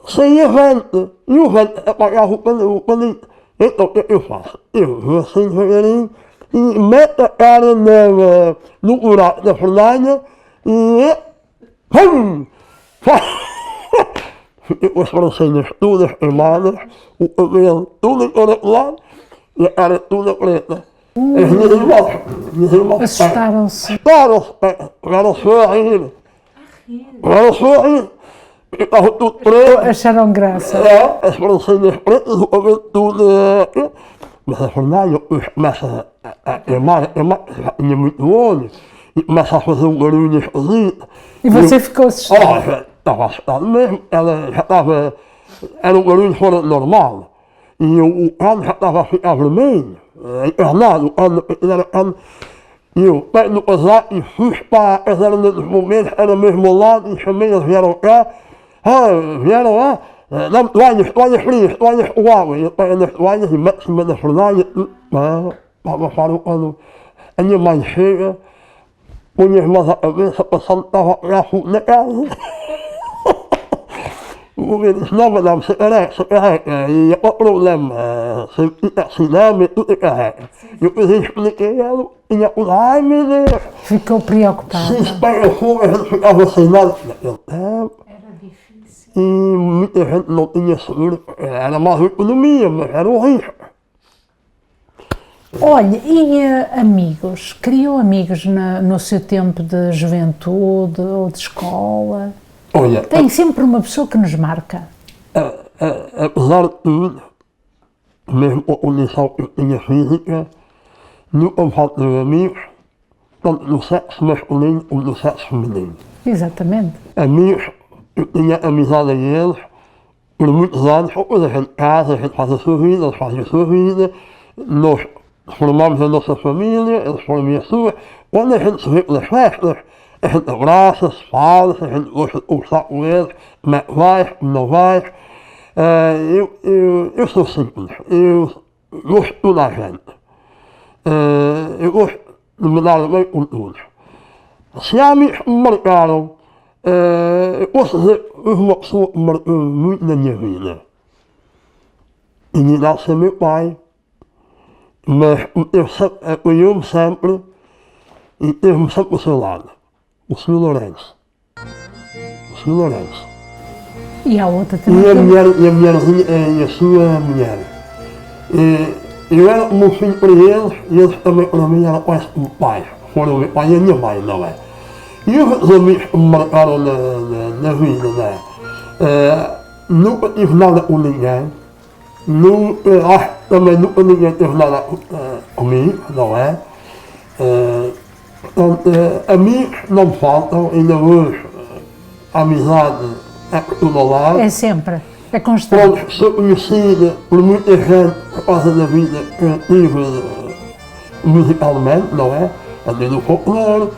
saía vento, e o vento apagava o palito. Então o que eu faço? Eu vou assim devagarinho e meto a cara no buraco da fornalha e pum! Fiquei com as francinhas todas queimadas, o cabelo tudo encaracolado e a cara toda preta. Os irmãos Assustaram-se. Agora a rir. E estava tudo preto. Acharam graça. As francinhas pretas, o cabelo tudo. Mas a fornalha começa a queimar, já tinha muito olho. E começa a fazer um barulho esquisito. E você ficou assustado? Já estava assustado mesmo. Ela já estava. Era um barulho fora do normal. E o cano já estava a ficar vermelho. Encarnado, o cano. E eu pego no casaco e fui para a caserna dos bombeiros, era mesmo ao lado, e chamei, eles vieram cá. Vieram lá. Dá-me toalhas frias, toalhas com água. E eu pego nas toalhas e meto em cima da fornalha. Para abafar o cano. A minha mãe chega. Punha as mãos à cabeça, passando, estava a fogo na casa. O governo disse, não, madame, se carrega, e qual o problema? Se fica assim, não, tudo carrega. Eu depois expliquei a ela, e ela, ai meu Deus. Ficou preocupada. Se espera fogo, a gente ficava sem nada naquele tempo. Era difícil. E muita gente não tinha seguro, era mais economia, mas era um risco. Olha, e amigos? Criou amigos no seu tempo de juventude ou de escola? Olha, Tem sempre uma pessoa que nos marca. apesar de tudo, mesmo com a condição que eu tinha física, nunca me faltou amigos, tanto no sexo masculino como no sexo feminino. Exatamente. Amigos, eu tinha amizade a eles por muitos anos, depois a gente casa, a gente faz a sua vida, eles fazem a sua vida, nós formamos a nossa família, eles formam a sua. Quando a gente se vê pelas festas, a gente abraça-se, fala-se, a gente gosta de conversar com eles, como é que vais, como não vais. Eu sou simples, eu gosto de toda a gente. Eu gosto de me dar bem com todos. Se há amigos que me marcaram, eu posso dizer que houve uma pessoa que me marcou muito na minha vida. E não ser meu pai, mas apoiou-me sempre e teve-me sempre ao seu lado. O Sr. Lourenço. O Sr. Lourenço. E a outra E também. a mulherzinha, e a sua mulher. Eu era como um filho para eles e eles também para mim eram quase como pais. Foram o meu pai e a minha mãe, não é? E os amigos que me marcaram na vida, não é? Nunca tive nada com ninguém. Acho que também nunca ninguém teve nada comigo, não é? Portanto, amigos não me faltam, ainda hoje a amizade é por todo lado. É sempre. É constante. Pronto, sou conhecida por muita gente por causa da vida que eu tive musicalmente, não é? Andei no folclore,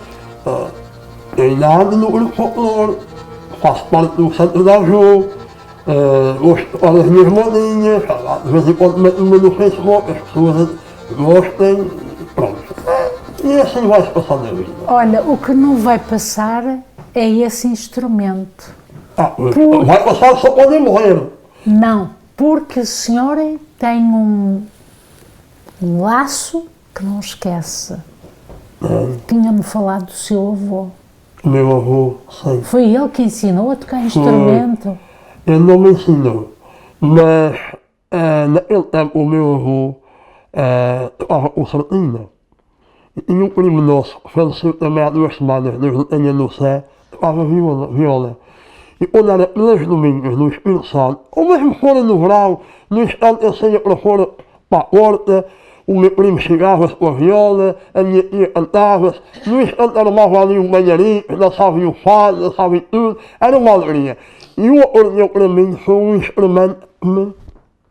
ainda ando no grupo folclore, faço parte do centro da Ajuda, gosto das minhas modinhas, de vez em quando meto-me no Facebook, as pessoas gostem, pronto. E assim vai-se passando a vida. Olha, o que não vai passar é esse instrumento. Vai passar só quando eu morrer. Não, porque o senhor tem um laço que não esquece. Tinha-me falado do seu avô. O meu avô, sim. Foi ele que ensinou a tocar instrumento. Ele não me ensinou, mas naquele tempo o meu avô tocava com sardina. E um primo nosso, faleceu também há 2 semanas, Deus o tenha no céu, tocava viola. E quando era pelos domingos no Espírito Santo, ou mesmo fora no verão, no instante eu saía para fora, para a porta, o meu primo chegava-se com a viola, a minha tia cantava-se, no instante armava ali um banharinho, dançava o fado, dançava tudo, era uma alegria. E o acordeão para mim foi um instrumento que me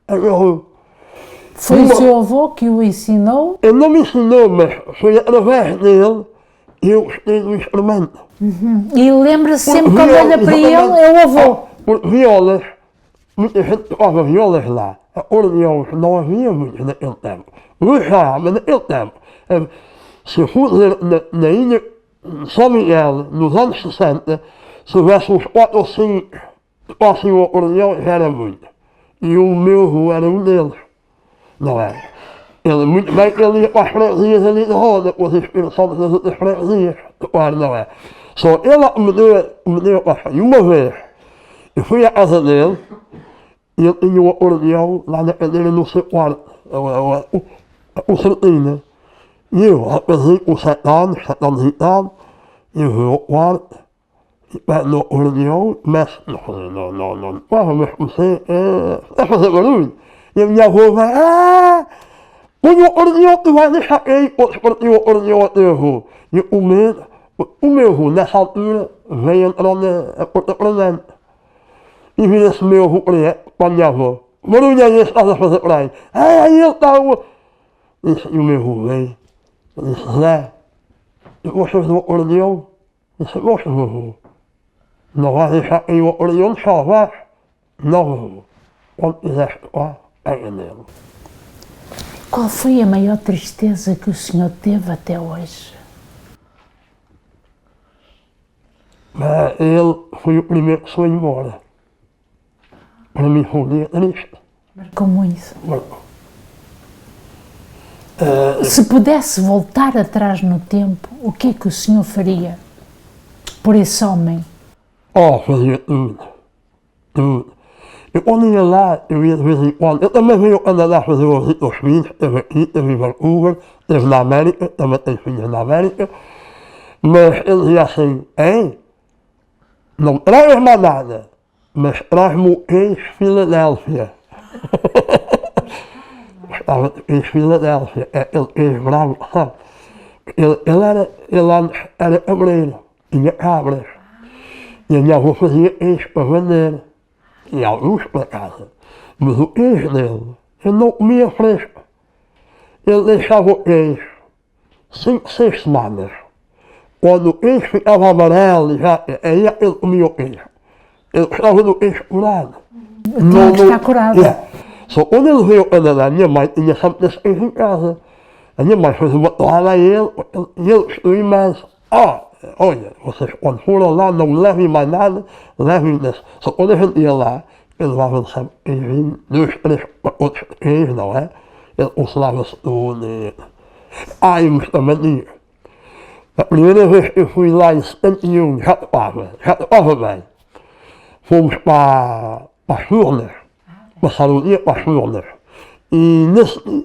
agarrou. Foi o seu avô que o ensinou? Ele não me ensinou, mas foi através dele que eu gostei do instrumento. E lembra-se sempre quando olha para ele, é o avô. Por violas, muita gente tocava violas lá. Acordeões não havia muitos naquele tempo. Hoje já, mas naquele tempo. Se eu fosse na ilha de São Miguel, nos anos 60, se houvesse uns 4 ou 5 que tocassem o acordeão, já era muito. E o meu avô era um deles. Não é? Ele, muito bem que ele ia para as freguesias ali de roda, com as inspirações das outras freguesias, claro, não é? Só ele me deu a caixa. E uma vez, eu fui à casa dele, e ele tinha o acordeão lá na cadeira no seu quarto, a concertina. eu aprendi com 7 anos eu vou ao quarto, e pego no orelhão, mexe, não, porra, mas você vai fazer barulho? E a minha avó vai, põe o orelhão, tu vai deixar aí, pode partir o orelhão até eu vou. E o meu avô, nessa altura, veio entrar na porta presente. E vira-se meu avô para a minha avó. Barulho é esse que estás a fazer para aí? Aí ele está e o meu avô veio. Disse, Zé, gostas do orelhão? Disse, gosto, avô. Não vais deixar aí o orelhão só, vais? Não, avô. Quando quiseres tocar, pega nele. Qual foi a maior tristeza que o senhor teve até hoje? Ele foi o primeiro que se foi embora. Para mim foi um dia triste. Marcou muito. Se pudesse voltar atrás no tempo, o que é que o senhor faria por esse homem? Fazia tudo. Eu quando ia lá, eu ia de vez em quando. Eu também venho ao Canadá fazer o visita aos filhos. Esteve aqui, esteve em Vancouver, esteve na América, também tenho filhos na América. Mas ele dizia assim, hein? Não traz mais nada, mas traz-me o ex-Filadélfia. Gostava de ex-Filadélfia, é aquele ex-bravo, sabe? Ele era cabreiro, tinha cabras. E a minha avó fazia ex para vender. E alguns para casa. Mas o ex dele, ele não comia fresco. Ele deixava o ex 5, 6 semanas. Quando o ex ficava amarelo, aí ele comia o ex. Ele gostava do ex curado. Tinha que estar curado. Só quando ele veio ao Canadá, a minha mãe tinha sempre esse ex em casa. A minha mãe fez uma toalha a ele, e ele gostou imenso. Olha, vocês quando foram lá, não levem mais nada, levem desse. Só quando a gente ia lá, ele levava sempre queijinho, 2, 3, 4 queijos, não é? Ele consolava-se tudo. E também tinha. A primeira vez que eu fui lá em 71, já tocava bem. Fomos para as Furnas, passaram o dia para as Furnas. E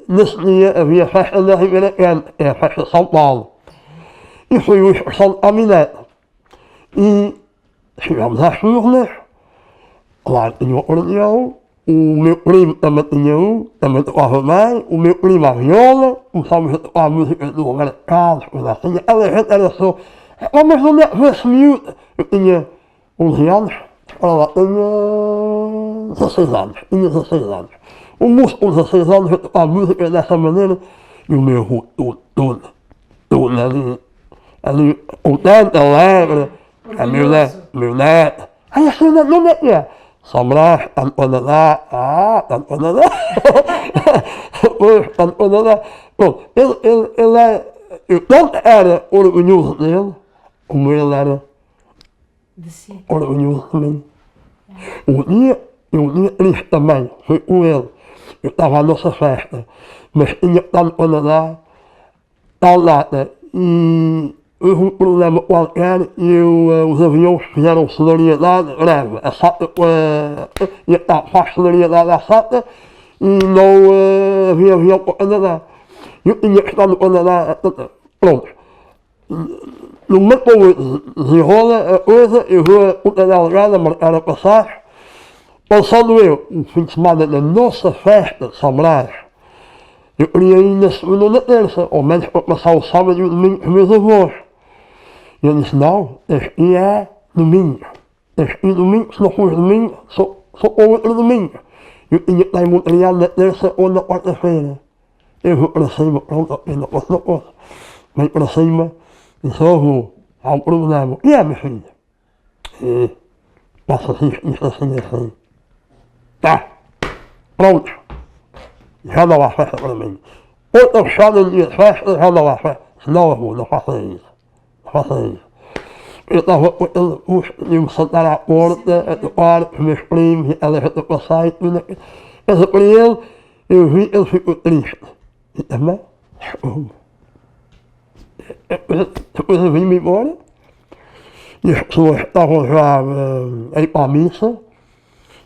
nesse dia havia a festa da Ribeira Quente, que é a festa de São Paulo. E foi uma excursão de caminhonete. E chegamos às Furnas, lá tinha o acordeão, o meu primo também tinha também tocava bem, o meu primo a viola, começámos a tocar a música do Roberto Carlos, coisa assim. A gente era só, mas onde é que vê esse miúdo? Eu tinha 11 anos, ela lá tinha 16 anos. O moço com 16 anos a tocar a música dessa maneira, e o meu avô todo ali, contente, alegre, meu neto. Aí assim, onde é que é? Somras, está no Canadá, está no Canadá. Está no Canadá. Pronto, eu tanto era orgulhoso dele, como ele era orgulhoso de mim. Um dia triste também, foi com ele. Eu estava à nossa festa, mas tinha que estar no Canadá, tal data, e houve um problema qualquer e os aviões fizeram solidariedade, greve. A SATA ia estar para a solidariedade à SATA e não havia avião para o Canadá. Eu tinha que estar no Canadá, pronto. No momento que desenrola a coisa, eu vou a Punta Delgada marcar a passagem, pensando eu, um fim de semana da nossa festa de São Brás. Eu queria ir na segunda ou na terça, ao menos para passar o sábado e o domingo com os meus avós. E eu disse, não, este é domingo. Este é domingo, se não for domingo, só para outro domingo. Eu tinha que estar em Montreal na terça ou na quarta-feira. Eu vou para cima, pronto, eu não posso. Vem para cima, e só vou, há um problema. E é, minha filha? E passa assim. Tá, pronto. Já não há festa para mim. Outra fechada no dia de festa, já não há festa. Não, avô, não faça isso. Eu estava com ele, ia me sentar à porta, a tocar com os meus primos, ela já passar e tudo. Mas para ele, eu vi, ele ficou triste. E também, depois eu vim-me embora, e as pessoas estavam já a ir para a missa,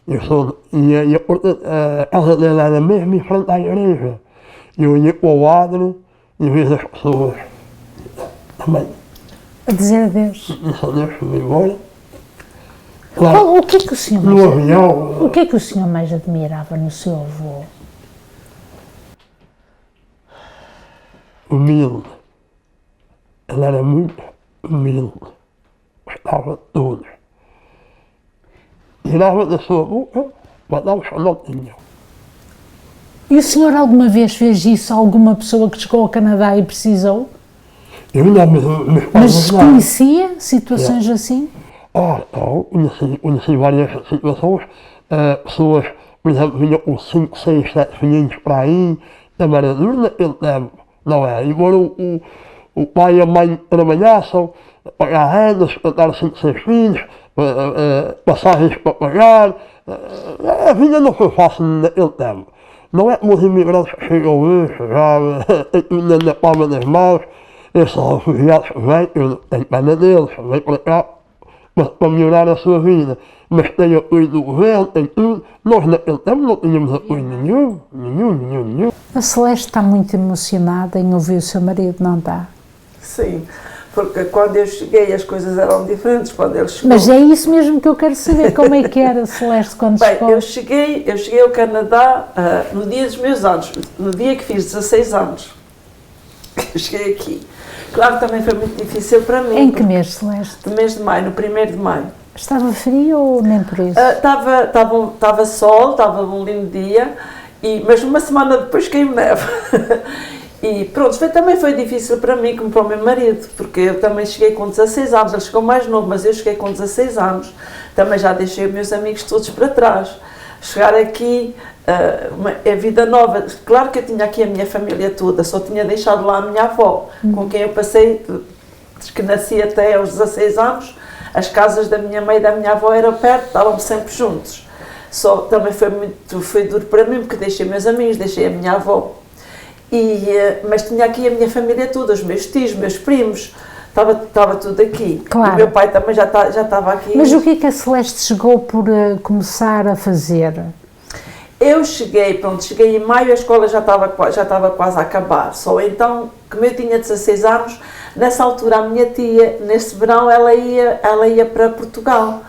e a casa dele era mesmo em frente à igreja. Eu ia para o adro, e vejo as pessoas também A dizer adeus. disse adeus, fui embora. O que é que o senhor No mais, avião, o que é que o senhor mais admirava no seu avô? humilde. Ele era muito humilde. Gostava de tudo. Tirava da sua boca, mandava só não tinha. E o senhor alguma vez fez isso a alguma pessoa que chegou ao Canadá e precisou? Eu não me Mas pais não. conhecia situações assim? Então, conheci várias situações. Pessoas, por exemplo, vinham com 5, 6, 7 filhinhos para aí, também era duro naquele tempo, não é? Embora o pai e a mãe trabalhassem, pagar rendas, pagar 5, 6 filhos, passagens para pagar, a vida não foi fácil naquele tempo. Não é como os imigrantes que chegam hoje, já ainda na palma das mãos, esses refugiados vêm, eu não tenho pena deles, vêm para cá para melhorar a sua vida, mas tem apoio do governo, tem tudo. Nós naquele tempo não tínhamos apoio nenhum. A Celeste está muito emocionada em ouvir o seu marido, não está? Sim, porque quando eu cheguei as coisas eram diferentes quando ele chegou. Mas é isso mesmo que eu quero saber, como é que era a Celeste quando Bem, chegou? eu cheguei ao Canadá no dia dos meus anos, no dia que fiz 16 anos. Eu cheguei aqui. Claro que também foi muito difícil para mim. Em que mês, Celeste? No mês de maio, no 1º de maio. Estava frio ou nem por isso? Estava sol, estava um lindo dia, mas uma semana depois caiu neve. E pronto, também foi difícil para mim como para o meu marido, porque eu também cheguei com 16 anos, ele chegou mais novo, mas eu cheguei com 16 anos, também já deixei os meus amigos todos para trás. Chegar aqui, a vida nova, claro que eu tinha aqui a minha família toda, só tinha deixado lá a minha avó, com quem eu passei, desde que nasci até aos 16 anos, as casas da minha mãe e da minha avó eram perto, estávamos sempre juntos. Também foi duro para mim, porque deixei meus amigos, deixei a minha avó. Mas tinha aqui a minha família toda, os meus tios, meus primos, estava tudo aqui. Claro. O meu pai também já estava aqui. Mas o que é que a Celeste chegou por começar a fazer? Eu cheguei em maio, a escola já estava quase a acabar. Só então, como eu tinha 16 anos, nessa altura a minha tia, nesse verão, ela ia para Portugal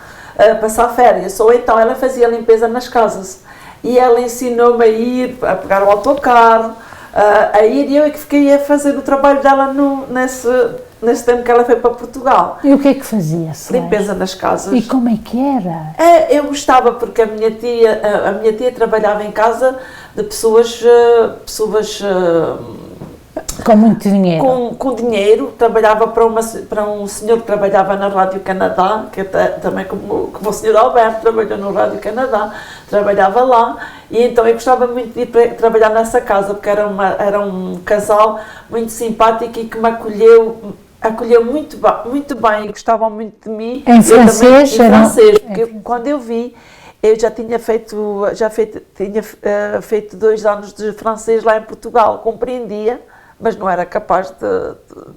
passar férias. Só então ela fazia limpeza nas casas. E ela ensinou-me a ir, a pegar o autocarro, e eu é que fiquei a fazer o trabalho dela nesse tempo que ela foi para Portugal. E o que é que fazia, Celeste? Limpeza nas casas. E como é que era? Eu gostava porque a minha tia trabalhava em casa de pessoas com muito dinheiro. Com dinheiro, trabalhava para um senhor que trabalhava na Rádio Canadá, que também como o senhor Alberto trabalhou no Rádio Canadá, trabalhava lá, e então eu gostava muito de ir trabalhar nessa casa, porque era um casal muito simpático e que me acolheu muito bem e gostavam muito de mim. Em francês? Em francês, porque quando eu vi, eu já tinha feito 2 anos de francês lá em Portugal, compreendia, mas não era capaz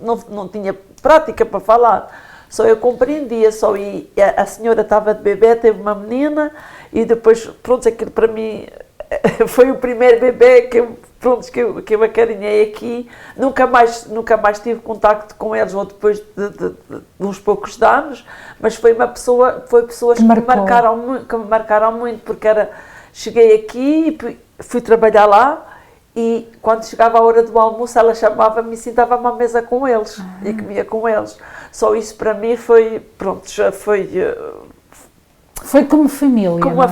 não tinha prática para falar. Só eu compreendia, a senhora estava de bebê, teve uma menina, e depois, pronto, aquilo para mim foi o primeiro bebê que eu acarinhei aqui. Nunca mais tive contacto com eles, ou depois de uns poucos anos, mas foi pessoas que me marcaram muito, porque cheguei aqui e fui trabalhar lá, e quando chegava a hora do almoço ela chamava-me e sentava-me à mesa com eles, e comia com eles. Só isso para mim foi, pronto, já foi... Foi como família, como uma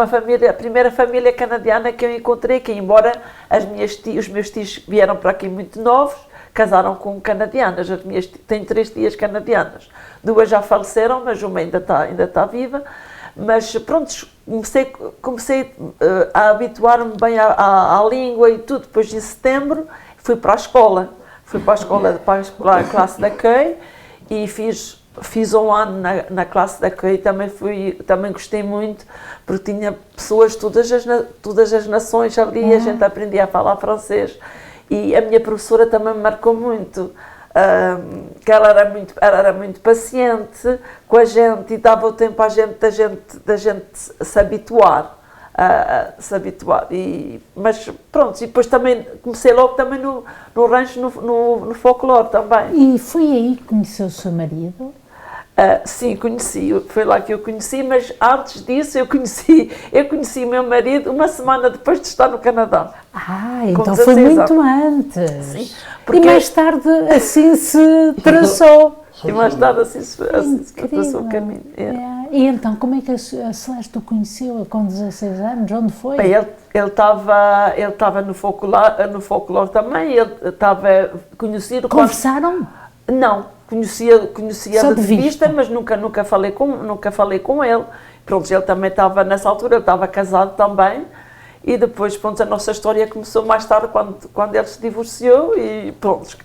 família, a primeira família canadiana que eu encontrei aqui, embora os meus tios vieram para aqui muito novos, casaram com canadianas. Tenho 3 tias canadianas, 2 já faleceram, mas uma ainda está viva. Mas pronto, comecei a habituar-me bem à língua e tudo. Depois de setembro fui para a escola para a classe de accueil, e fiz um ano na classe de accueil. Também gostei muito, porque tinha pessoas de todas as nações ali, a gente aprendia a falar francês. E a minha professora também me marcou muito, que ela era muito paciente com a gente e dava o tempo da gente se habituar se habituar. Mas pronto, e depois também comecei logo também no rancho, no folclore também. E foi aí que conheceu o seu marido? Sim, conheci, foi lá que eu conheci, mas antes disso eu conheci o meu marido uma semana depois de estar no Canadá. Então foi muito antes. Sim, porque... E mais tarde assim se traçou. E mais tarde assim se traçou o caminho. E então, como é que a Celeste o conheceu com 16 anos? Onde foi? Bem, ele estava no folclore também, ele estava conhecido... Conversaram? Não. Conhecia de vista, mas nunca falei com ele. Pronto, ele também estava, nessa altura, ele estava casado também. E depois, pronto, a nossa história começou mais tarde, quando ele se divorciou e pronto,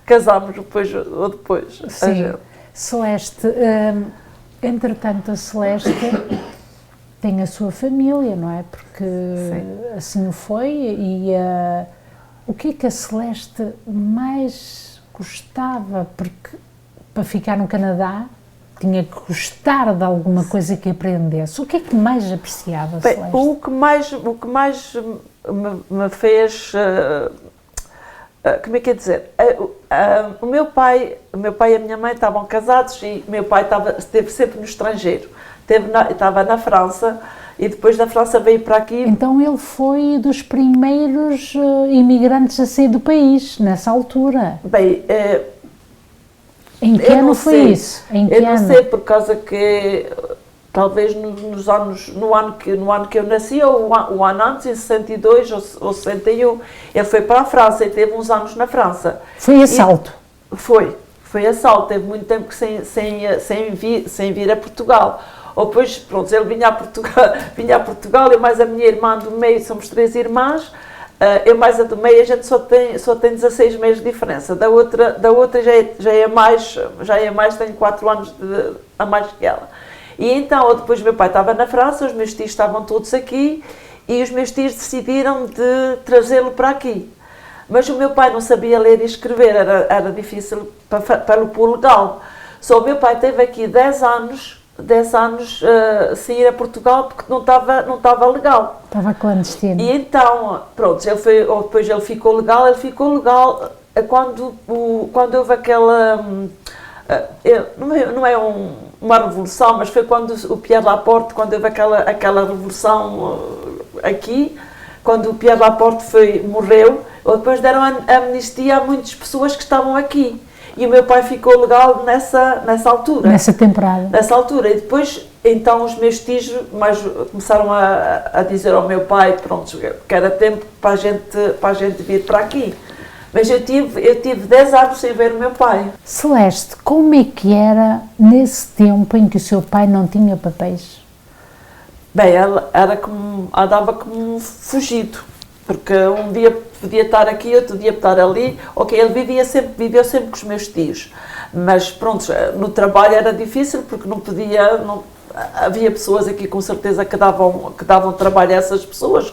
casámos depois. Sim. Celeste, entretanto, a Celeste tem a sua família, não é? Porque assim o foi. E o que é que a Celeste mais gostava? Porque para ficar no Canadá tinha que gostar de alguma coisa que aprendesse. O que é que mais apreciava, Celeste? O que mais me fez, como é que é dizer, o meu pai e a minha mãe estavam casados e o meu pai esteve sempre no estrangeiro, estava na França e depois da França veio para aqui. Então ele foi dos primeiros imigrantes a sair do país, nessa altura? Bem, em que ano foi isso? Eu não sei, por causa que talvez no ano que eu nasci, ou o ano antes, em 62 ou 61, ele foi para a França e teve uns anos na França. Foi assalto? Foi assalto, teve muito tempo sem vir a Portugal. Ou depois, pronto, ele vinha a Portugal, eu mais a minha irmã do meio, somos 3 irmãs, eu mais a do meio, a gente só tem 16 meses de diferença. Da outra já é mais, tenho 4 anos a mais que ela. E então, depois meu pai estava na França, os meus tios estavam todos aqui, e os meus tios decidiram de trazê-lo para aqui. Mas o meu pai não sabia ler e escrever, era difícil para o pôr legal. Só o meu pai teve aqui 10 anos sem ir a Portugal porque não estava legal. Estava clandestino. E então, pronto, depois ele ficou legal quando houve aquela, não é uma revolução, mas foi quando o Pierre Laporte, quando houve aquela revolução aqui, quando o Pierre Laporte morreu, depois deram amnistia a muitas pessoas que estavam aqui. E o meu pai ficou legal nessa altura. Nessa temporada. Nessa altura. E depois, então, os meus tios começaram a dizer ao meu pai, pronto, que era tempo para a gente vir para aqui. Mas eu tive 10 anos sem ver o meu pai. Celeste, como é que era nesse tempo em que o seu pai não tinha papéis? Bem, andava como fugido. Porque um dia podia estar aqui, outro dia estar ali. Ok, ele viveu sempre com os meus tios. Mas pronto, no trabalho era difícil porque havia pessoas aqui com certeza que davam trabalho a essas pessoas.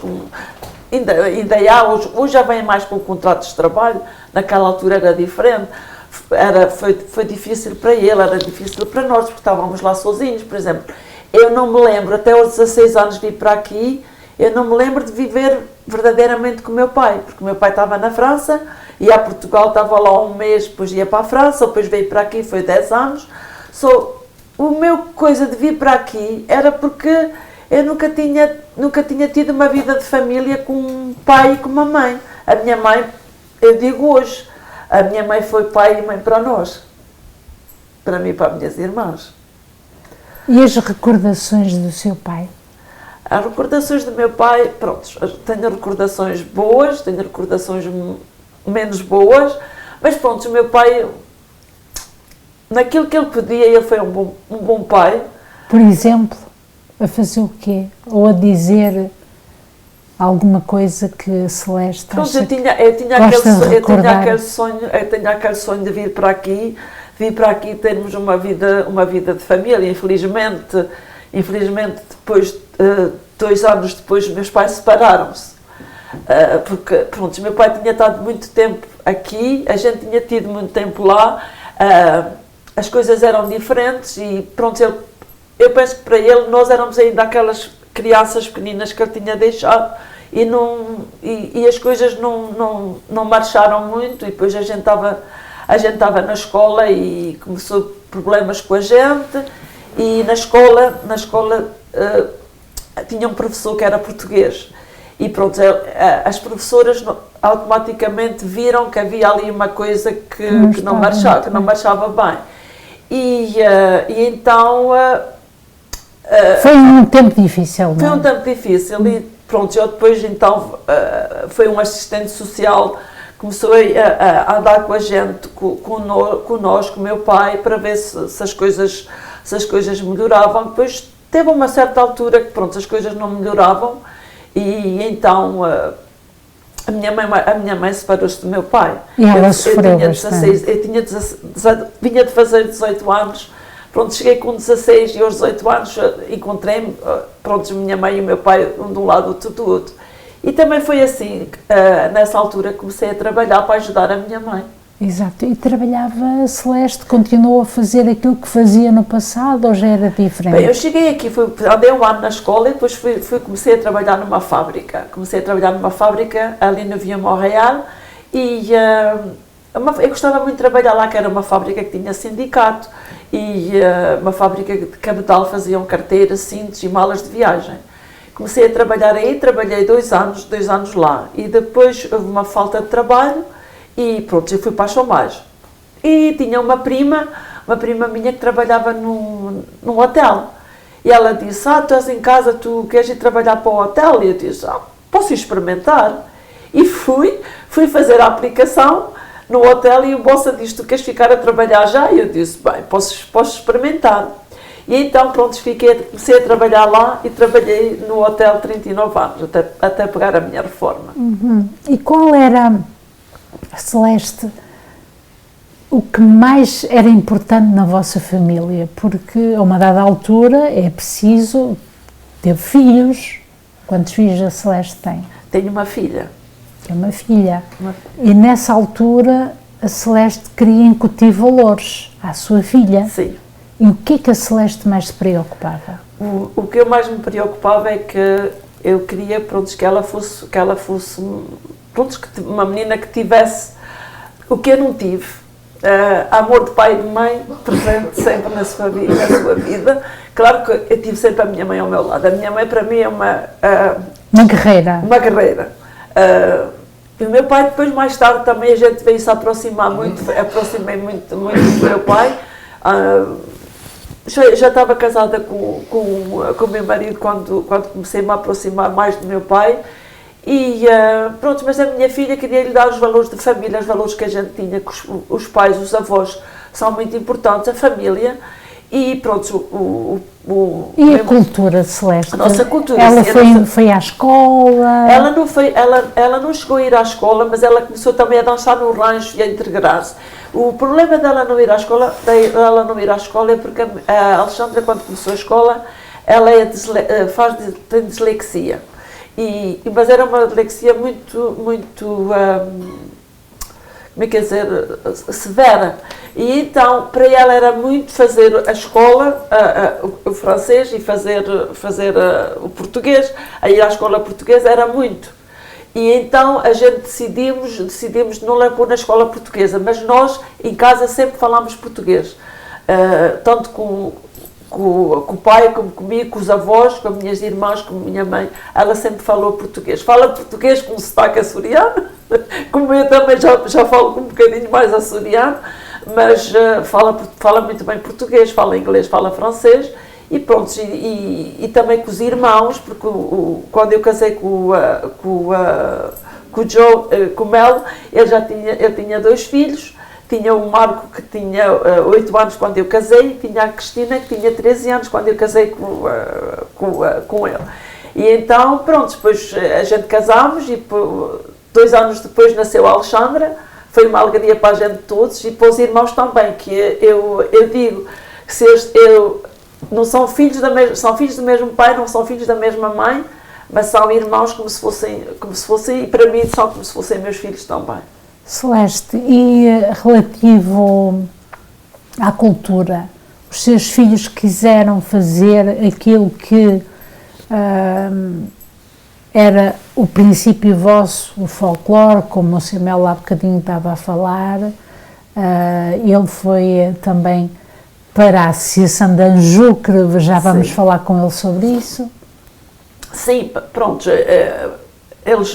Ainda há, hoje já vem mais com contratos de trabalho, naquela altura era diferente. Foi difícil para ele, era difícil para nós, porque estávamos lá sozinhos, por exemplo. Eu não me lembro, até aos 16 anos vir para aqui, eu não me lembro de viver verdadeiramente com o meu pai, porque o meu pai estava na França, ia a Portugal, estava lá um mês, depois ia para a França, depois veio para aqui, foi 10 anos. O meu coisa de vir para aqui era porque eu nunca tinha tido uma vida de família com um pai e com uma mãe. A minha mãe, eu digo hoje, a minha mãe foi pai e mãe para nós, para mim e para as minhas irmãs. E as recordações do seu pai? As recordações do meu pai, pronto, tenho recordações boas, tenho recordações menos boas, mas pronto, o meu pai, naquilo que ele podia, ele foi um bom pai. Por exemplo, a fazer o quê? Ou a dizer alguma coisa que Celeste pronto, acha eu tinha aquele sonho de vir para aqui e termos uma vida de família. Infelizmente depois, 2 anos depois, meus pais separaram-se, porque, pronto, meu pai tinha estado muito tempo aqui, a gente tinha tido muito tempo lá, as coisas eram diferentes e, pronto, eu penso que para ele nós éramos ainda crianças pequeninas que ele tinha deixado e as coisas não marcharam muito, e depois a gente estava na escola e começou problemas com a gente, e na escola tinha um professor que era português, e pronto, as professoras automaticamente viram que havia ali uma coisa que não marchava bem. E então... foi um tempo difícil, não é? Foi um tempo difícil, e pronto, eu depois então foi um assistente social, começou a andar com a gente, com nós, com o meu pai, para ver se as coisas melhoravam. Depois teve uma certa altura que pronto, as coisas não melhoravam, e então a minha mãe separou-se do meu pai. E ela sofreu bastante. Vinha de fazer 18 anos, pronto, cheguei com 16 e aos 18 anos encontrei-me, pronto, a minha mãe e o meu pai, um de um lado, outro do outro. E também foi assim, nessa altura comecei a trabalhar para ajudar a minha mãe. Exato. E trabalhava, Celeste, continuou a fazer aquilo que fazia no passado ou já era diferente? Bem, eu cheguei aqui, andei um ano na escola e depois comecei a trabalhar numa fábrica. Comecei a trabalhar numa fábrica ali no Via Montreal e eu gostava muito de trabalhar lá, que era uma fábrica que tinha sindicato e uma fábrica de cabedal, faziam carteiras, cintos e malas de viagem. Comecei a trabalhar aí, trabalhei 2 anos lá, e depois houve uma falta de trabalho e pronto, eu fui para a chômage. E tinha uma prima minha que trabalhava num hotel, e ela disse: tu és em casa, tu queres ir trabalhar para o hotel? E eu disse: posso ir experimentar? E fui fazer a aplicação no hotel, e o moça disse: tu queres ficar a trabalhar já? E eu disse: bem, posso experimentar. E então, pronto, comecei a trabalhar lá e trabalhei no hotel 39 anos, até pegar a minha reforma. Uhum. E qual era, Celeste, o que mais era importante na vossa família? Porque a uma dada altura é preciso ter filhos. Quantos filhos a Celeste tem? Tenho uma filha. Tem uma filha. E nessa altura a Celeste queria incutir valores à sua filha. Sim. E o que é que a Celeste mais se preocupava? O que eu mais me preocupava é que eu queria, pronto, que ela fosse pronto, uma menina que tivesse o que eu não tive. Amor de pai e de mãe presente sempre na sua vida. Claro que eu tive sempre a minha mãe ao meu lado. A minha mãe para mim é uma guerreira. Uma guerreira. E o meu pai depois, mais tarde, também a gente veio se aproximar muito, aproximei muito do meu pai. Já estava casada com o meu marido quando comecei-me a aproximar mais do meu pai, e pronto, mas a minha filha queria lhe dar os valores de família, os valores que a gente tinha, que os pais, os avós são muito importantes, a família, e pronto, e a cultura, Celeste? A nossa cultura. Ela foi à escola? Ela não chegou a ir à escola, mas ela começou também a dançar no rancho e a integrar-se. O problema dela não ir à escola é porque a Alexandra, quando começou a escola, ela tem dislexia. Mas era uma dislexia muito como é que dizer, severa. E então, para ela era muito fazer a escola, o francês, e fazer o português. A ir à escola portuguesa era muito. E então a gente decidimos não a pôr na escola portuguesa, mas nós em casa sempre falámos português. Tanto com o pai, como comigo, com os avós, com as minhas irmãs, com a minha mãe, ela sempre falou português. Fala português com sotaque açoriano, como eu também já falo com um bocadinho mais açoriano, mas fala muito bem português, fala inglês, fala francês, e pronto, e também com os irmãos, porque quando eu casei com o Joe, com o Melo, ele tinha 2 filhos. Tinha o Marco, que tinha 8 anos quando eu casei, e tinha a Cristina, que tinha 13 anos quando eu casei com ele. E então, pronto, depois a gente casámos, e 2 anos depois nasceu a Alexandra. Foi uma alegria para a gente todos, e para os irmãos também, que eu digo que se não são filhos são filhos do mesmo pai, não são filhos da mesma mãe, mas são irmãos como se fossem, e para mim são como se fossem meus filhos também. Celeste, e relativo à cultura, os seus filhos quiseram fazer aquilo que era o princípio vosso, o folclore, como o Samuel há bocadinho estava a falar. Ele foi também para a Associação de Anjuque, já vamos falar com ele sobre isso. Sim, pronto, eles,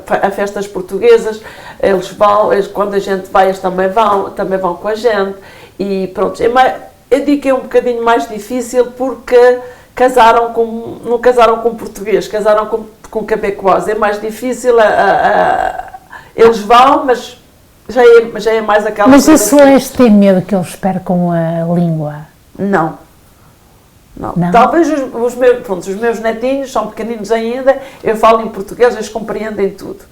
a festas portuguesas, eles vão, quando a gente vai, eles também vão com a gente, e pronto, eu digo que é um bocadinho mais difícil porque não casaram com português, casaram com quebecois, é mais difícil, eles vão, mas já é mais aquela Mas coisa a Celeste tem medo que eles percam a língua? Não. Talvez os meus netinhos são pequeninos ainda, eu falo em português, eles compreendem tudo.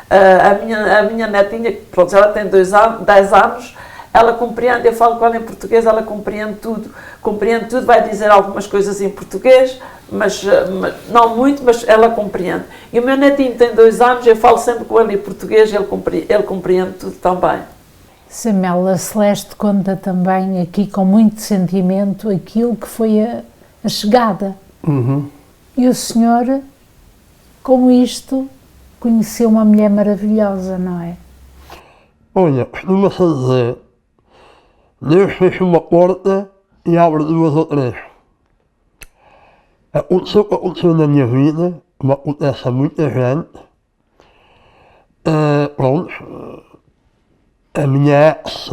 A minha netinha, pronto, ela tem 10 anos, ela compreende, eu falo com ela em português, ela compreende tudo, vai dizer algumas coisas em português, mas não muito, mas ela compreende. E o meu netinho tem 2 anos, eu falo sempre com ele em português, ele compreende tudo também. Samuel, a Celeste conta também aqui com muito sentimento aquilo que foi a chegada. E o senhor, com isto, conheceu uma mulher maravilhosa, não é? Olha, costuma-se dizer, Deus fecha uma porta e abre 2 ou 3. Aconteceu na minha vida, como acontece a muita gente. Pronto, a minha ex,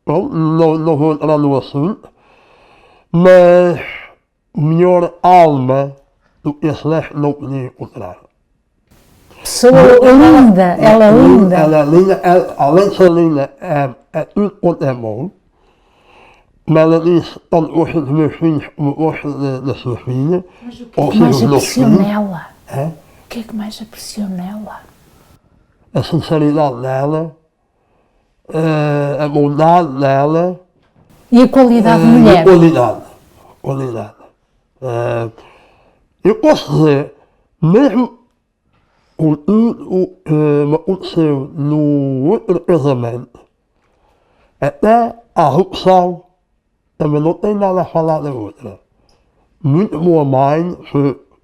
pronto, não vou entrar no assunto, mas melhor alma do que a Celeste não podia encontrar. Pessoa linda, ela é linda. Ela é linda, além de ser linda, é tudo quanto é bom. Mas ela disse, tanto gosto dos meus filhos como gosto da sua filha. Mas o que é que mais apreciou nela? O que é que mais apreciou nela? A sinceridade dela, a bondade dela. E a qualidade de mulher? Qualidade. Eu posso dizer, mesmo com tudo o que me aconteceu no outro casamento, até a opção também não tem nada a falar da outra. Muito boa mãe,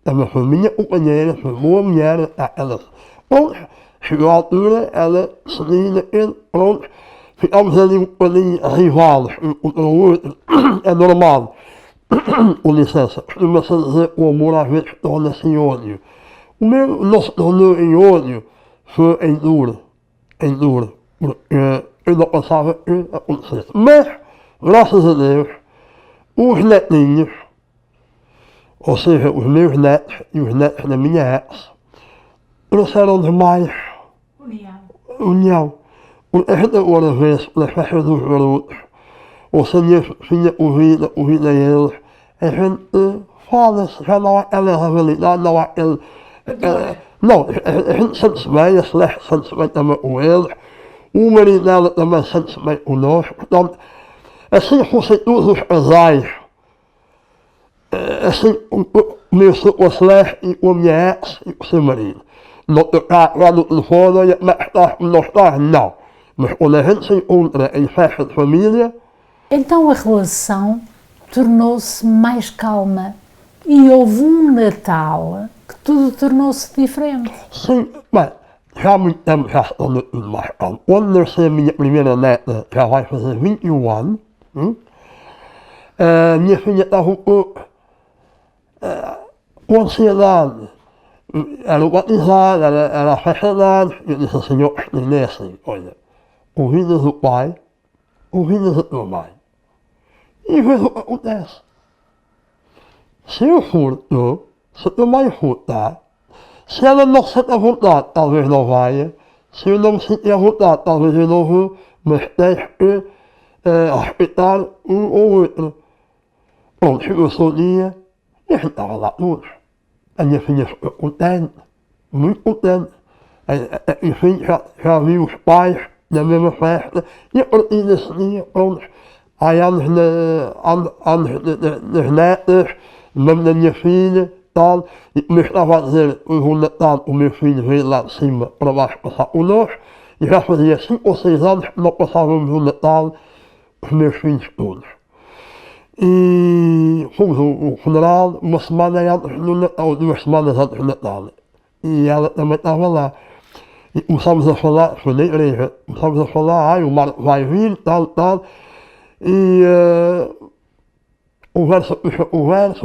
também foi minha companheira, foi boa mulher, pronto, chegou a altura, ela seguia naquele, pronto, ficamos ali um bocadinho rivais, um contra o outro, é normal. Com licença, costuma-se dizer que o amor às vezes torna-se em ódio. O meu não se tornou em ódio, foi em dor, porque eu não pensava que acontecesse. Mas, graças a Deus, os netinhos, ou seja, os meus netos e os netos da minha ex, trouxeram-nos mais união. Porque a gente agora vê-se nas festas dos garotos, ou se a minha filha convida eles, a gente fala-se, já não há aquela rivalidade, não há aquele... Não, a gente sente-se bem, a Celeste sente-se bem também com eles, o marido dela também sente-se bem conosco, portanto, assim fossem todos os casais, assim, começou com a Celeste e com a minha ex e com o seu marido. Não tocar lá no telefone, olha, como é que estás, como não estás, não. Mas quando a gente se encontra em festa de família... Então a relação tornou-se mais calma e houve um Natal que tudo tornou-se diferente. Sim, bem, já há muito tempo já se tornou tudo mais calmo. Quando nasceu a minha primeira neta, já vai fazer 21 anos, a minha filha estava um pouco com ansiedade. Era batizado, era a festa de anos, eu disse ao Senhor, nem assim, olha, ouvidas do pai, ouvidas da tua mãe. E veja o que acontece. Se eu for, se a tua mãe for, se ela não se sente à vontade, talvez não venha, se eu não me sentir à vontade, talvez eu não vou, mas tens que respeitar um ou outro. Pronto, chegou-se o dia e a gente estava lá todos. A minha filha ficou contente, muito contente. A minha filha já viu os pais na mesma festa e a partir desse dia, pronto, há anos nas netas, mesmo da minha filha, tal, e como eu estava a dizer, o Natal, o meu filho veio lá de cima para baixo passar connosco, e já fazia 5 ou 6 anos que não passávamos o Natal com os meus filhos todos. E e fomos o funeral uma semana antes do Natal, ou 2 semanas antes do Natal. E ela também estava lá. E começámos a falar, foi na igreja, começámos a falar, o Marco vai vir, tal. E o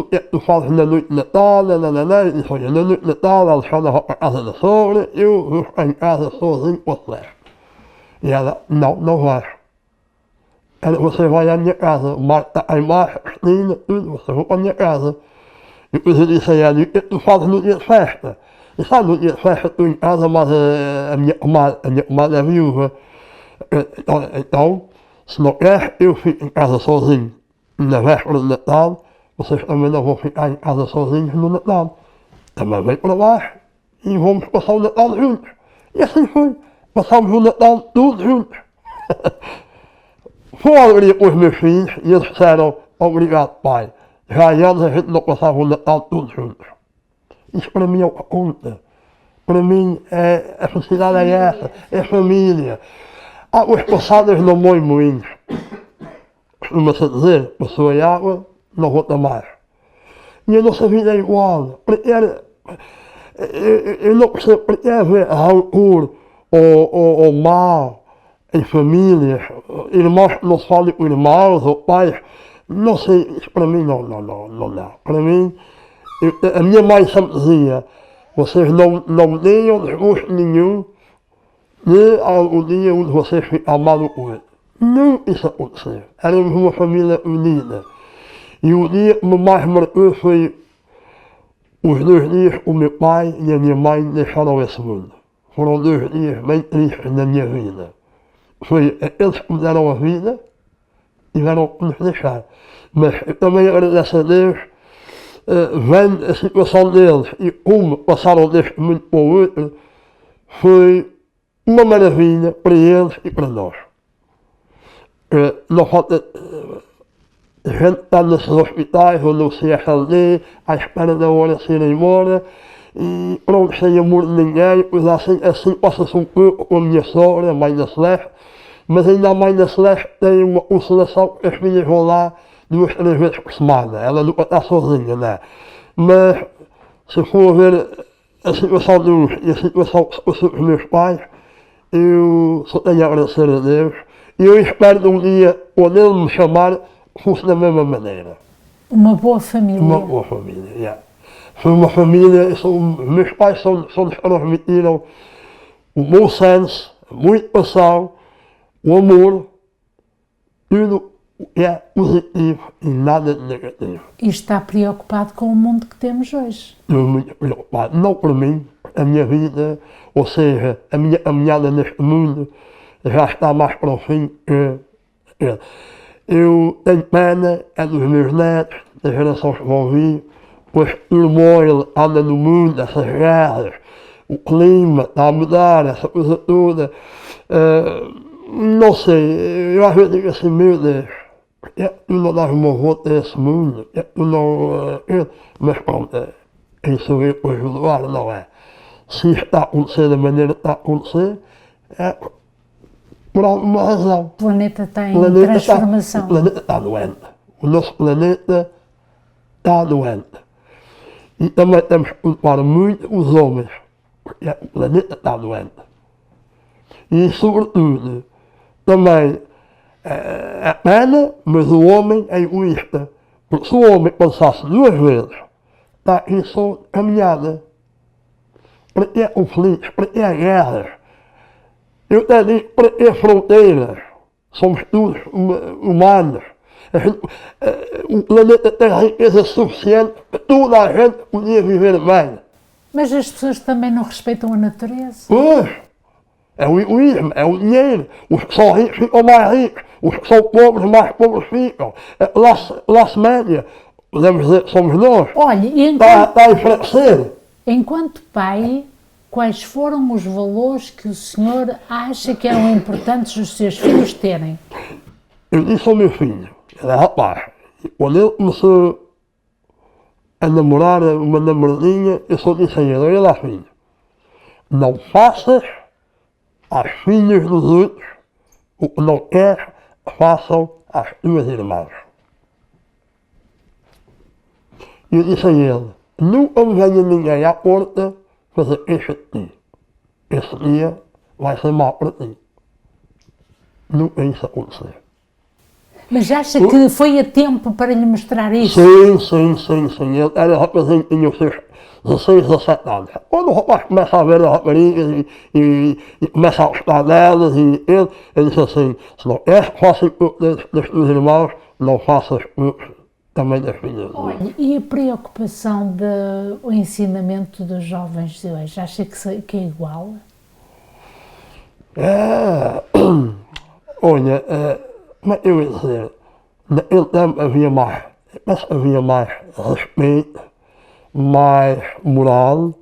que é que tu fazes na noite de Natal, e disse, olha, na noite de Natal, a Alexandra vai para a casa da sogra, eu vou ficar em casa sozinho com a Celeste. E ela, não vais. Ela, você vai à minha casa, o Marco está aí embaixo, a Cristina, tudo, você vai para a minha casa. E depois eu disse a ela, e o que é que tu fazes no dia de festa? E sabe, no dia de festa estou em casa, mas a minha comadre é viúva. Então, se não quer, eu fico em casa sozinho. Na véspera de Natal, vocês também não vão ficar em casa sozinhos no Natal. Também vem para baixo e vamos passar o Natal juntos. E assim foi. Passámos o Natal todos juntos. Foi uma alegria com os meus filhos e eles disseram, obrigado pai. Já há anos a gente não passava o Natal todos juntos. Isso para mim é o que conta. Para mim a felicidade é essa, é família. Águas passadas não moem moinhos. Costuma-se dizer, pessoa e água, não volta mais. E a nossa vida é igual. Eu não percebo porque haver rancor ou mal em famílias, irmãos que não se falam com irmãos ou pais. Não sei, isso para mim não dá. Para mim, a minha mãe sempre dizia, vocês não tenham desgosto nenhum de algum dia um de vocês ficar mal com ele. Não isso aconteceu. Éramos uma família unida. E o dia que me mais marcou foi os 2 dias que o meu pai e a minha mãe deixaram esse mundo. Foram 2 dias bem tristes na minha vida. Foi eles que me deram a vida e tiveram que nos deixar. Mas eu também agradeço a Deus, vendo a situação deles e como passaram deste mundo para o outro, foi uma maravilha para eles e para nós. Não falta gente está nesses hospitais ou no CSLD à espera da hora de ir embora e pronto, sem amor de ninguém, pois assim passa-se um pouco com a minha sogra, a mãe da Celeste, mas ainda a mãe da Celeste tem uma consolação que as filhas vão lá 2, 3 vezes por semana, ela nunca está sozinha, né? Mas se for ver a situação de uns e a situação que se passou com os meus pais, eu só tenho a agradecer a Deus. E eu espero de um dia, quando ele me chamar, fosse da mesma maneira. Uma boa família. Uma boa família, yeah. Foi uma família, meus pais só nos transmitiram o bom senso, a muita paixão, o amor, tudo é positivo e nada de negativo. E está preocupado com o mundo que temos hoje? Estou muito preocupado, não por mim, a minha vida, ou seja, a minha caminhada neste mundo, já está mais para o fim que ele. Eu tenho pena dos meus netos, das gerações que vão vir, pois o turmoil anda no mundo, essas guerras, o clima está a mudar, essa coisa toda. Não sei, eu às vezes digo assim, meu Deus, é que tu não dás uma volta a esse mundo, é que tu não... mas pronto, isso eu para ajudar, não é? Se isto está a acontecer da maneira que está a acontecer, é por alguma razão. O planeta está em transformação. O planeta está doente. O nosso planeta está doente. E também temos que culpar muito os homens, porque o planeta está doente. E sobretudo, também é pena, mas o homem é egoísta. Porque se o homem pensasse 2 vezes, está aqui só caminhada. Para que conflitos, para que guerras? Eu até digo, para que fronteiras? Somos todos humanos. O planeta tem riqueza suficiente para toda a gente poder viver bem. Mas as pessoas também não respeitam a natureza. Pois, é o egoísmo, é o dinheiro. Os que são ricos ficam mais ricos, os que são pobres mais pobres ficam. Classe média, podemos dizer que somos nós. Olha, está a enfraquecer. Enquanto pai, quais foram os valores que o senhor acha que eram importantes os seus filhos terem? Eu disse ao meu filho, ele é rapaz, e quando ele começou a namorar uma namoradinha, eu só disse a ele, olha lá filho, não faças às filhas dos outros o que não queres façam às tuas irmãs. eu disse a ele, nunca me venha ninguém à porta fazer este dia. Esse dia vai ser mau para ti. Nunca isso aconteceu. Mas acha que foi a tempo para lhe mostrar isso? Sim. Ele era rapazinho, tinha os seus 16, 17 anos. Quando o rapaz começa a ver as raparigas e começa a gostar delas, e ele disse assim, se não és que faças dos teus irmãos, não faças também das filhas. Olha, e a preocupação do ensinamento dos jovens de hoje, acha que é igual? Olha, mas eu ia dizer, naquele tempo havia mais respeito, mais moral.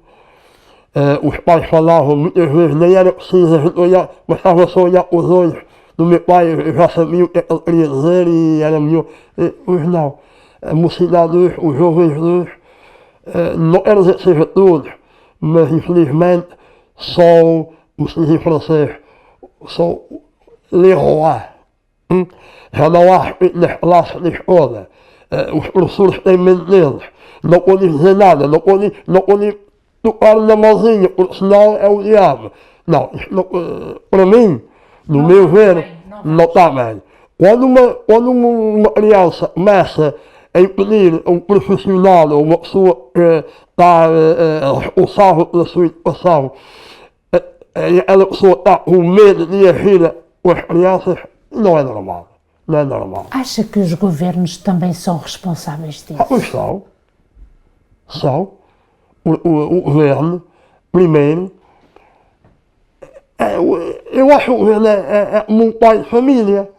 Os pais falavam muitas vezes, nem era preciso a gente olhar, bastava só olhar os olhos do meu pai, eu já sabia o que ele queria dizer e era melhor. Hoje não, a mocidade hoje, os jovens hoje, não quero dizer que seja todos, mas infelizmente só, como se diz em francês, só les rois. Já não há respeito nas classes da escola. Os professores têm medo deles. Não podem dizer nada, não podem tocar na mãozinha, porque senão é o diabo. Não, para mim, no meu ver, não está bem. Quando uma criança começa a impedir um profissional ou uma pessoa que está responsável pela sua educação, ela pessoa está com medo de agir com as crianças, não é normal. Acha que os governos também são responsáveis disso? Pois são. O governo, primeiro, eu acho que o governo é como um pai de família.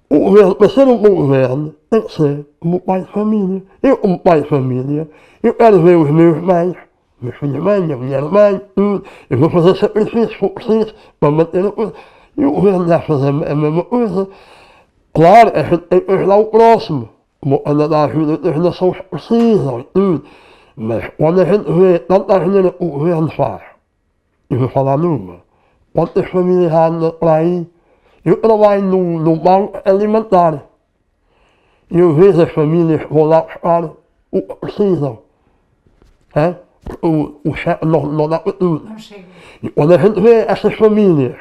O governo, para ser um bom governo, tem que ser como um pai de família. Eu, como pai de família, eu quero ver os meus meios, meus filhos bem, minha mulher bem, tudo. Eu vou fazer sacrifícios, se for preciso, para manter a coisa. E o governo deve fazer a mesma coisa. Claro, a gente tem que ajudar o próximo, como anda da ajuda das nações que precisam e tudo. Mas quando a gente vê tanta ajuda que o governo faz, eu vou falar numa, quantas famílias andam por aí, eu trabalho num banco alimentar. E eu vejo as famílias que vão lá buscar o que precisam. O chefe não dá para tudo. E quando a gente vê essas famílias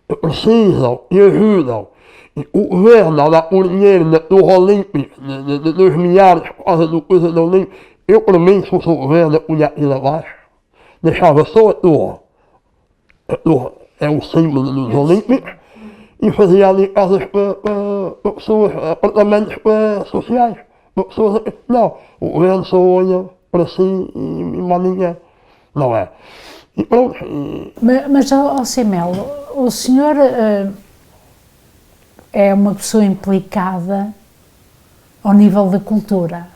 que precisam e ajudam, e o governo dá por dinheiro do Olímpico, dos milhares por causa do coisa do Olímpico, eu, para mim, se fosse o governo, eu punha aquilo abaixo, deixava só a tua é o símbolo dos Olímpicos, e fazia ali casas para pessoas, apartamentos para sociais, para pessoas. Não, o governo só olha para si e mais ninguém, não é? E pronto. Mas, Semelo, o senhor é uma pessoa implicada ao nível da cultura,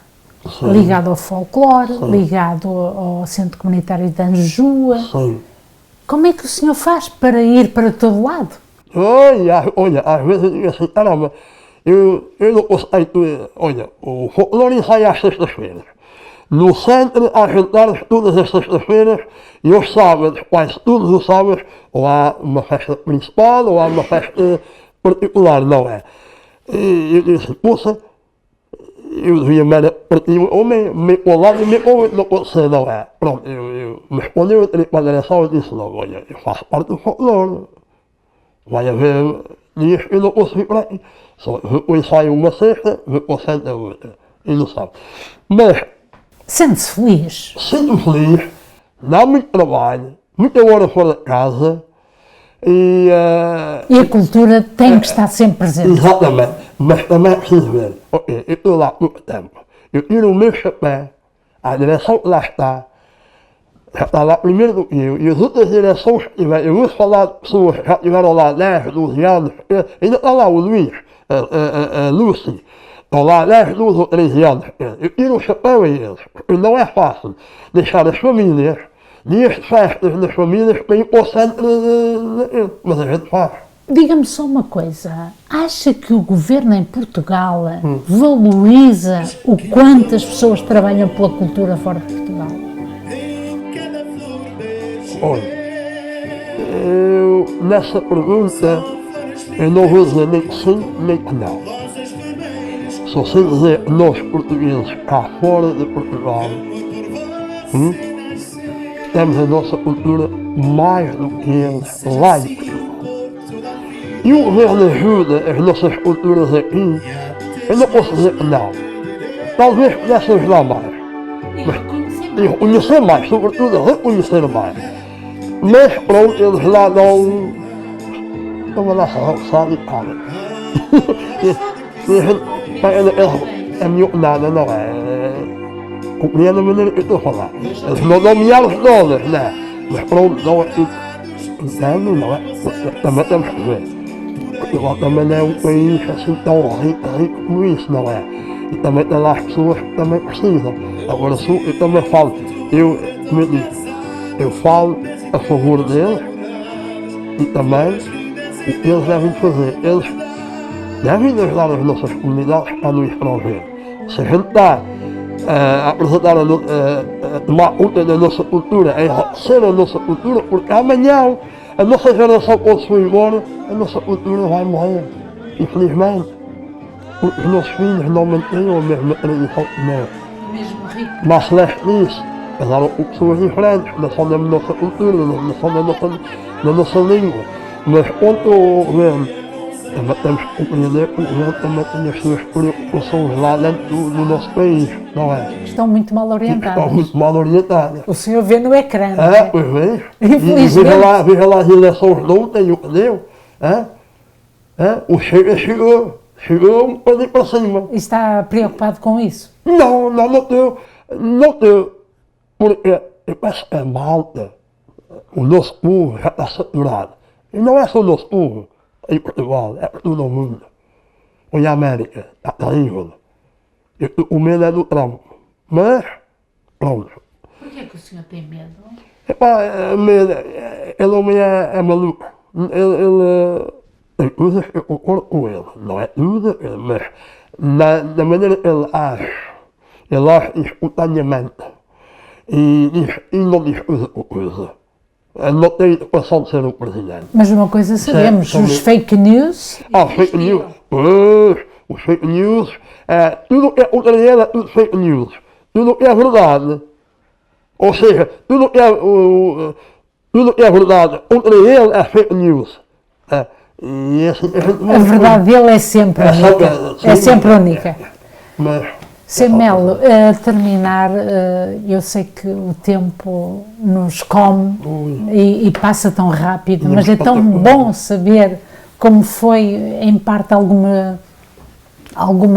sim, ligado ao folclore, sim, ligado ao Centro Comunitário de Anjua. Sim. Como é que o senhor faz para ir para todo lado? Olha, às vezes eu digo assim, caramba, eu não consigo, olha, o folclore ensaia às sextas-feiras. No centro, há jantares todas as sextas-feiras e aos sábados, quase todos os sábados, ou há uma festa principal ou há uma festa particular, não é? E eu disse, poxa, eu devia me partir ou me colar e me ouvir, não pode ser, não é? Pronto, eu me respondi para a direção e disse, não, olha, eu faço parte do folclore. Vai haver dias que eu não posso vir para aqui. Só eu ensaio uma sexta, vou para o centro a outra. E não sabe. Mas sente-se feliz? Sinto-me feliz, dá muito trabalho, muita hora fora de casa e a cultura tem que estar sempre presente. Exatamente, mas também é preciso ver, ok, eu estou lá muito tempo, eu tiro o meu chapéu, a direção que lá está, já está lá primeiro do que eu, e as outras direções que tiver, eu vou falar de pessoas que já estiveram lá 10, 12 anos, ainda está lá o Luís, a Lucy, estão lá 10, 12 ou 13 anos, eu tiro o chapéu a eles, porque não é fácil deixar as famílias, dias de festas nas famílias para ir para o centro mas a gente faz. Diga-me só uma coisa, acha que o governo em Portugal valoriza o quanto as pessoas trabalham pela cultura fora de Portugal? Olha, eu nessa pergunta eu não vou dizer nem que sim nem que não. só sei dizer que nós portugueses cá fora de Portugal temos a nossa cultura mais do que eles lá em Portugal. E o governo ajuda as nossas culturas aqui, eu não posso dizer que não. Talvez pudesse ajudar mais. E reconhecer mais, sobretudo reconhecer mais. Mas pronto, eles lá não vão lá sabe, cara. E a gente, é melhor que nada, não é? Compreende a maneira que eu estou a falar. Eles não dão milhares de dólares, né? Mas pronto, não é tudo. Entende, não é? Também temos que ver. Portugal também não é um país assim tão rico como isso, não é? E também tem lá as pessoas que também precisam. Agora, eu também falo, como eu disse, eu falo a favor deles e também o que eles devem fazer. Eles devem ajudar as nossas comunidades a no estrangeiro. Se a gente está a apresentar, a tomar conta da nossa cultura, a enriquecer a nossa cultura, porque amanhã a nossa geração, quando se for embora, a nossa cultura vai morrer, infelizmente. Porque os nossos filhos não mantêm a mesma tradição que nós. Mas se leste nisso, eram pessoas diferentes, não são da nossa cultura, não são da nossa língua. Mas quanto ao governo, também temos que compreender que o governo também tem as suas preocupações lá dentro do nosso país, não é? Estão muito mal orientadas. Estão muito mal orientadas. O senhor vê no ecrã, não é? Pois vê. Infelizmente. E veja lá as eleições de ontem, o que deu. O Chega chegou um bocadinho para cima. E está preocupado com isso? Não estou. Porque eu penso que a malta, o nosso povo já está saturado. E não é só o nosso povo em Portugal, é por todo o mundo. Ou em América, está terrível. O medo é do Trump. Mas, pronto. Por que o senhor tem medo? Medo, ele homem é maluco. Ele tem coisas que eu concordo com ele. Não é tudo, mas na maneira que ele age espontaneamente. E não diz coisa por coisa. Não tem educação de ser um presidente. Mas uma coisa sabemos, os fake news... Fake news. Os fake news, tudo que é contra ele é tudo fake news. Tudo que é verdade, ou seja, tudo que é verdade contra ele é fake news. E assim, a verdade dele é sempre única. É sempre única. Sr. Melo, a terminar, eu sei que o tempo nos come e passa tão rápido, mas é tão bom saber como foi, em parte, alguma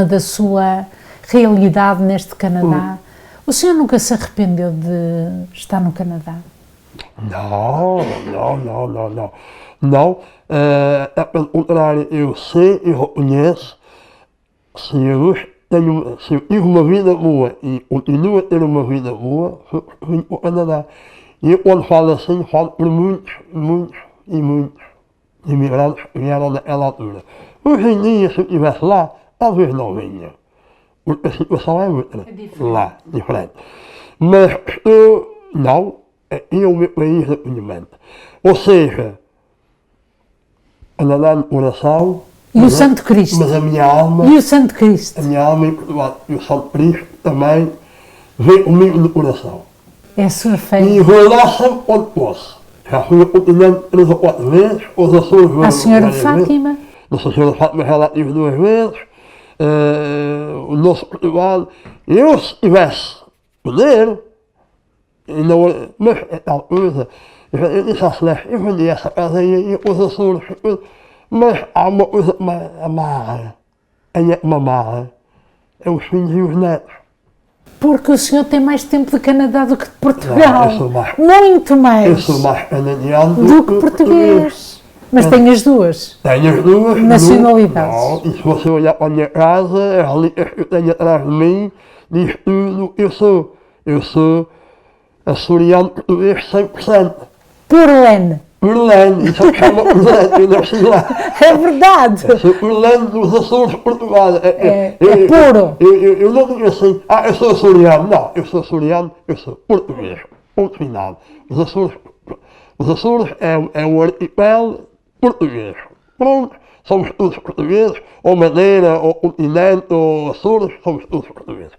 da sua realidade neste Canadá. O senhor nunca se arrependeu de estar no Canadá? Não. Pelo contrário, eu sei e reconheço, se eu tive uma vida boa e continuo a ter uma vida boa, vim para o Canadá. E eu, quando falo assim, falo por muitos imigrantes que vieram naquela altura. Hoje em dia, se eu estivesse lá, talvez não vinha. Porque a situação é outra. Lá, diferente. Mas é o meu país de acolhimento. Ou seja, Canadá no coração. E o Santo Cristo? Mas a minha alma... E o Santo Cristo? A minha alma e o Santo Cristo também vem comigo no coração. É a sua fé. E vou lá sempre quando posso. Já fui ao continente 3 ou 4 vezes, os Açores... A Senhora de Fátima? Nossa Senhora de Fátima já lá tive 2 vezes. O nosso Portugal... Eu, se tivesse poder, mas é tal coisa... Eu disse à Celeste, eu vendi essa casa aí, os Açores... Mas há uma coisa que me amarra, é os filhos e os netos. Porque o senhor tem mais tempo de Canadá do que de Portugal. Não, muito mais. Eu sou mais canadiano do que português. Mas tem as duas? Tenho as duas nacionalidades. Não, e se você olhar para a minha casa, as linhas que eu tenho atrás de mim, diz tudo o que eu sou. Eu sou açoriano português 100%. Purlene. Purlene, isso é que chama Purlene, eu nasci lá. É verdade. Eu sou Purlene dos Açores de Portugal. É puro. Eu não digo assim, eu sou açoriano. Não, eu sou açoriano, eu sou português. Ponto final. Os Açores é um arquipélago português. Pronto, somos todos portugueses, ou Madeira, ou Continente, ou Açores, somos todos portugueses.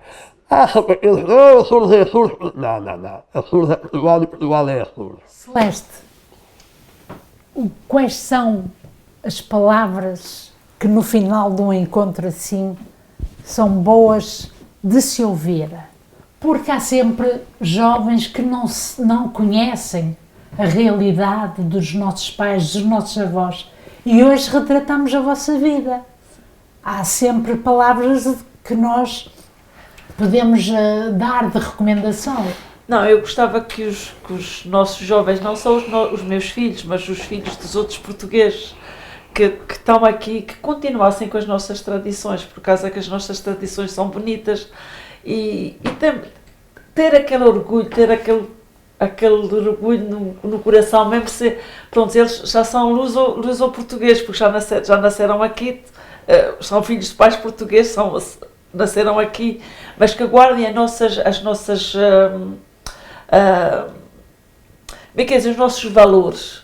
Acha que eles, não, Açores é Açores. Não, não, não. Açores é Portugal e Portugal é Açores. Celeste, quais são as palavras que no final de um encontro assim são boas de se ouvir? Porque há sempre jovens que não conhecem a realidade dos nossos pais, dos nossos avós. E hoje retratamos a vossa vida. Há sempre palavras que nós podemos dar de recomendação. Não, eu gostava que os nossos jovens, não só os meus filhos, mas os filhos dos outros portugueses que estão aqui, que continuassem com as nossas tradições, por causa que as nossas tradições são bonitas e ter aquele orgulho, ter aquele orgulho no coração, mesmo se, pronto, eles já são luso-portugueses, porque já nasceram aqui, são filhos de pais portugueses, nasceram aqui, mas que guardem os nossos valores,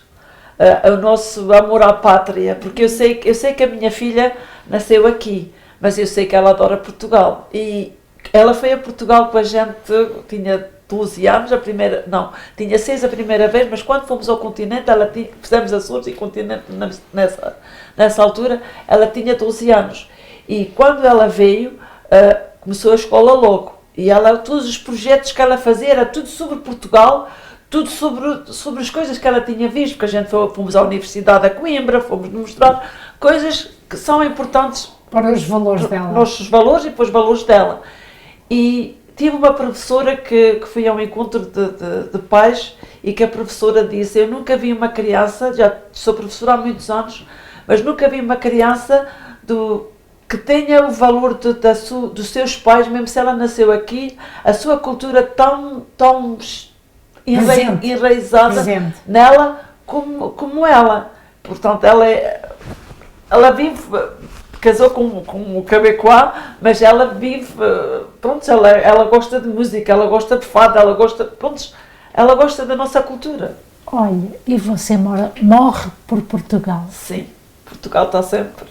o nosso amor à pátria, porque eu sei que a minha filha nasceu aqui, mas eu sei que ela adora Portugal, e ela foi a Portugal com a gente, tinha 12 anos, tinha 6 a primeira vez, mas quando fomos ao continente, fizemos Açores e continente nessa altura, ela tinha 12 anos, e quando ela veio, começou a escola logo, e todos os projetos que ela fazia, era tudo sobre Portugal, tudo sobre as coisas que ela tinha visto, porque a gente fomos à Universidade de Coimbra, fomos mostrar coisas que são importantes para os valores dela. Nossos valores e para os valores dela. E tive uma professora que foi a um encontro de pais e que a professora disse, eu nunca vi uma criança, já sou professora há muitos anos, mas nunca vi uma criança que tenha o valor dos seus pais, mesmo se ela nasceu aqui, a sua cultura tão enraizada nela como ela. Portanto, ela vive, casou com o Quebecois, mas ela vive, pronto, ela gosta de música, ela gosta de fado, ela gosta da nossa cultura. Olha, e você morre por Portugal? Sim, Portugal está sempre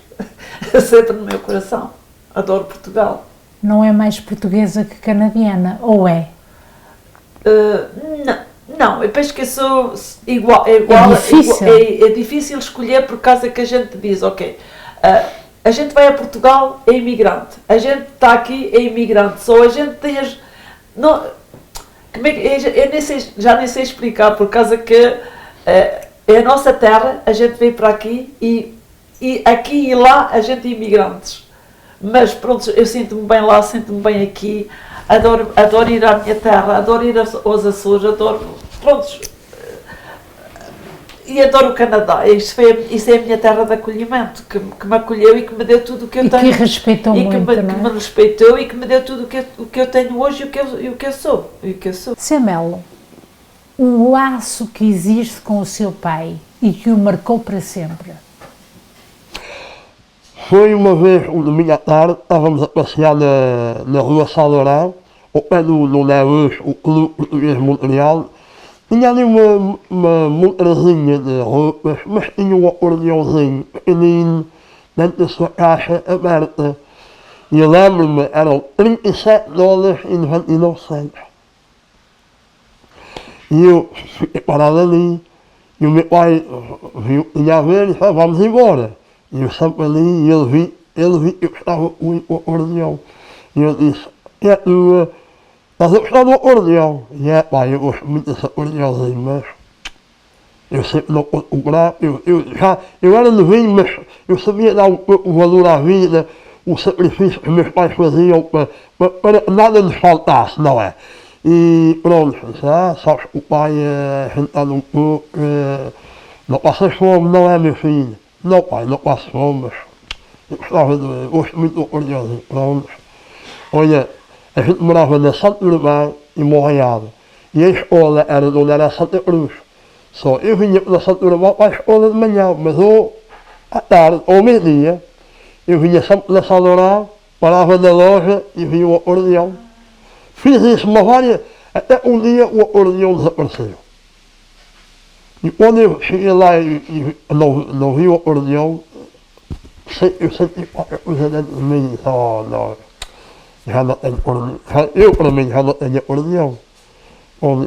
no meu coração. Adoro Portugal. Não é mais portuguesa que canadiana, ou é? Não, eu penso que eu sou igual. É difícil? É difícil escolher por causa que a gente diz, ok, a gente vai a Portugal, é imigrante. A gente está aqui, é imigrante. Só a gente tem as... Não, como é que, eu já nem sei explicar, por causa que é a nossa terra, a gente veio para aqui e aqui e lá a gente é imigrantes. Mas pronto, eu sinto-me bem lá, sinto-me bem aqui. Adoro ir à minha terra, adoro ir aos Açores, e adoro o Canadá. Isso é a minha terra de acolhimento, que me acolheu e que me deu tudo o que eu tenho. E que respeitou muito, que me respeitou e que me deu tudo o que eu tenho hoje e o que eu sou. Semelo, um laço que existe com o seu pai e que o marcou para sempre. Foi uma vez, um domingo à tarde, estávamos a passear na rua Salorão, ao pé do Neves, o Clube Português de Montreal. Tinha ali uma montrazinha de roupas, mas tinha um acordeãozinho pequenino, dentro da sua caixa aberta. E eu lembro-me, eram $37,99. E eu fiquei parado ali, e o meu pai viu que ia ver e disse, vamos embora. E eu sempre ali, e ele viu que eu estava com o acordeão. E eu disse, é tua, estás a gostar do acordeão? E é, pai, eu gosto muito desse acordeãozinho, mas eu sempre não posso comprar. Eu era novinho, mas eu sabia dar o valor à vida, o sacrifício que meus pais faziam para nada nos faltasse, não é? E pronto, sabes que o pai é sentado um pouco, não passas fome, não é, meu filho? Não, pai, não passo fome, mas eu gosto muito do acordeão, pronto. Olha, a gente morava na Santo Urbano e Morreado, e a escola era onde era a Santa Cruz. Só eu vinha para Santo Urbano para a escola de manhã, mas ou à tarde, ou meio-dia, eu vinha sempre na Salorá, parava na loja e via o acordeão. Fiz isso até um dia o acordeão desapareceu. E quando eu cheguei lá e não vi o acordeão, eu senti qualquer coisa dentro de mim, só não. Já não tenho união. Eu, para mim, já não tenho união.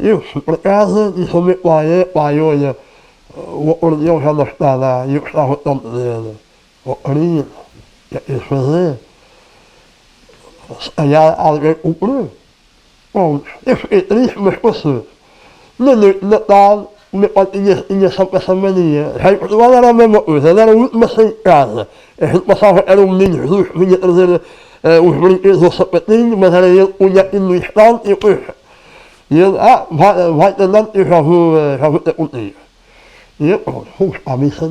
Eu fui para casa e sou meu pai, olha, o união já não está lá, e eu estava tão dizendo, querido, o que é que eu fazer? Se calhar alguém cumpriu. Bom, eu fiquei triste, mas passou. Na noite de Natal, o meu pai tinha sempre essa mania. Já em Portugal era a mesma coisa, ele era o último a sair de casa. A gente passava, era um menino Jesus, vinha trazer os brinquedos ao sapatinho, mas era ele que punha aqui no instante e depois. E ele, vai-te andando, eu já vou ter contigo. E eu, fomos para a missa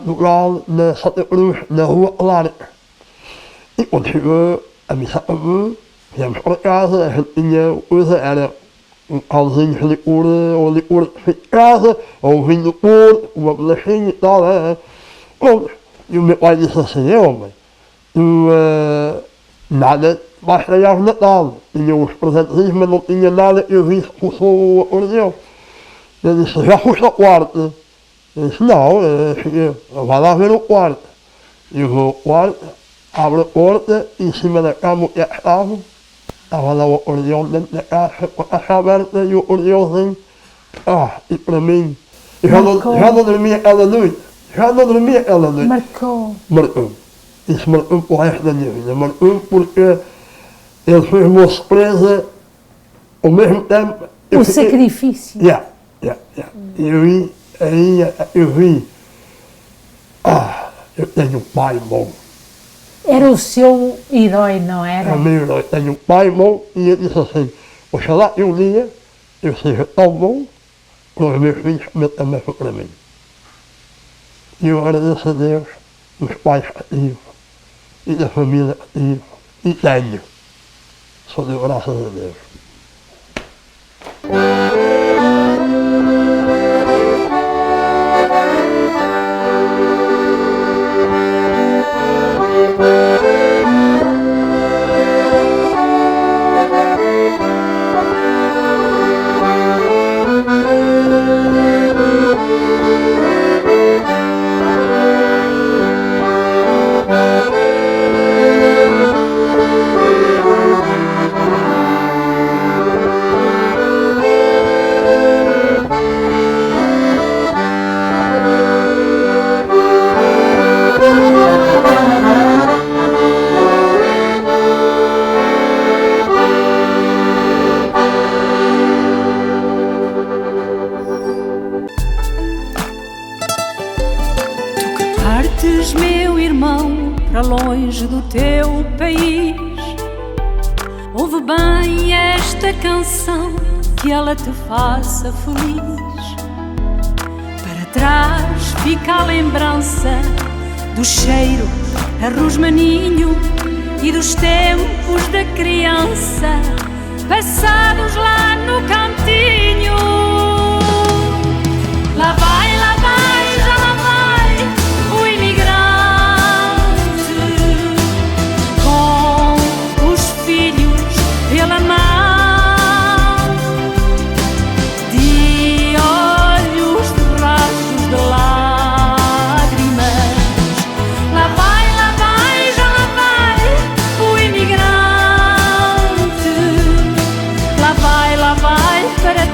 do Galo, na Santa Cruz, na Rua Clara. E quando chegou, a missa acabou, viemos para casa, a gente tinha coisa, era um calzinho de licor, ou licor de casa, ou um vinho do Porto, uma bolachinha e tal. Pronto. E o meu pai disse assim, homem, tu nada vai estrear o Natal. Tinha uns presentezinhos, mas não tinha nada que eu visse que fosse o acordeão. Ele disse, já foste ao quarto? Eu disse, não, vai lá ver o quarto. Eu vou ao quarto, abro a porta, em cima da cama que estava lá o acordeão dentro da caixa, com a caixa aberta e o acordeãozinho. E para mim, já não dormia aquela noite. Marcou. Isso marcou para o resto da minha vida. Marcou porque ele fez uma surpresa ao mesmo tempo. O sacrifício. Eu vi. Eu tenho um pai bom. Era o seu herói, não era? É o meu herói. Tenho um pai bom e ele disse assim, oxalá que um dia eu seja tão bom como os meus filhos também foi para mim. E eu agradeço a Deus, os pais que tive, e da família que tive, e tenho. Só deu graças a Deus. Meu irmão, para longe do teu país, ouve bem esta canção, que ela te faça feliz. Para trás fica a lembrança do cheiro a rosmaninho e dos tempos da criança passados lá no cantinho. Lá vai, já lá vai o imigrante com os filhos pela mão, de olhos de rastros de lágrimas. Lá vai, já lá vai o imigrante. Lá vai para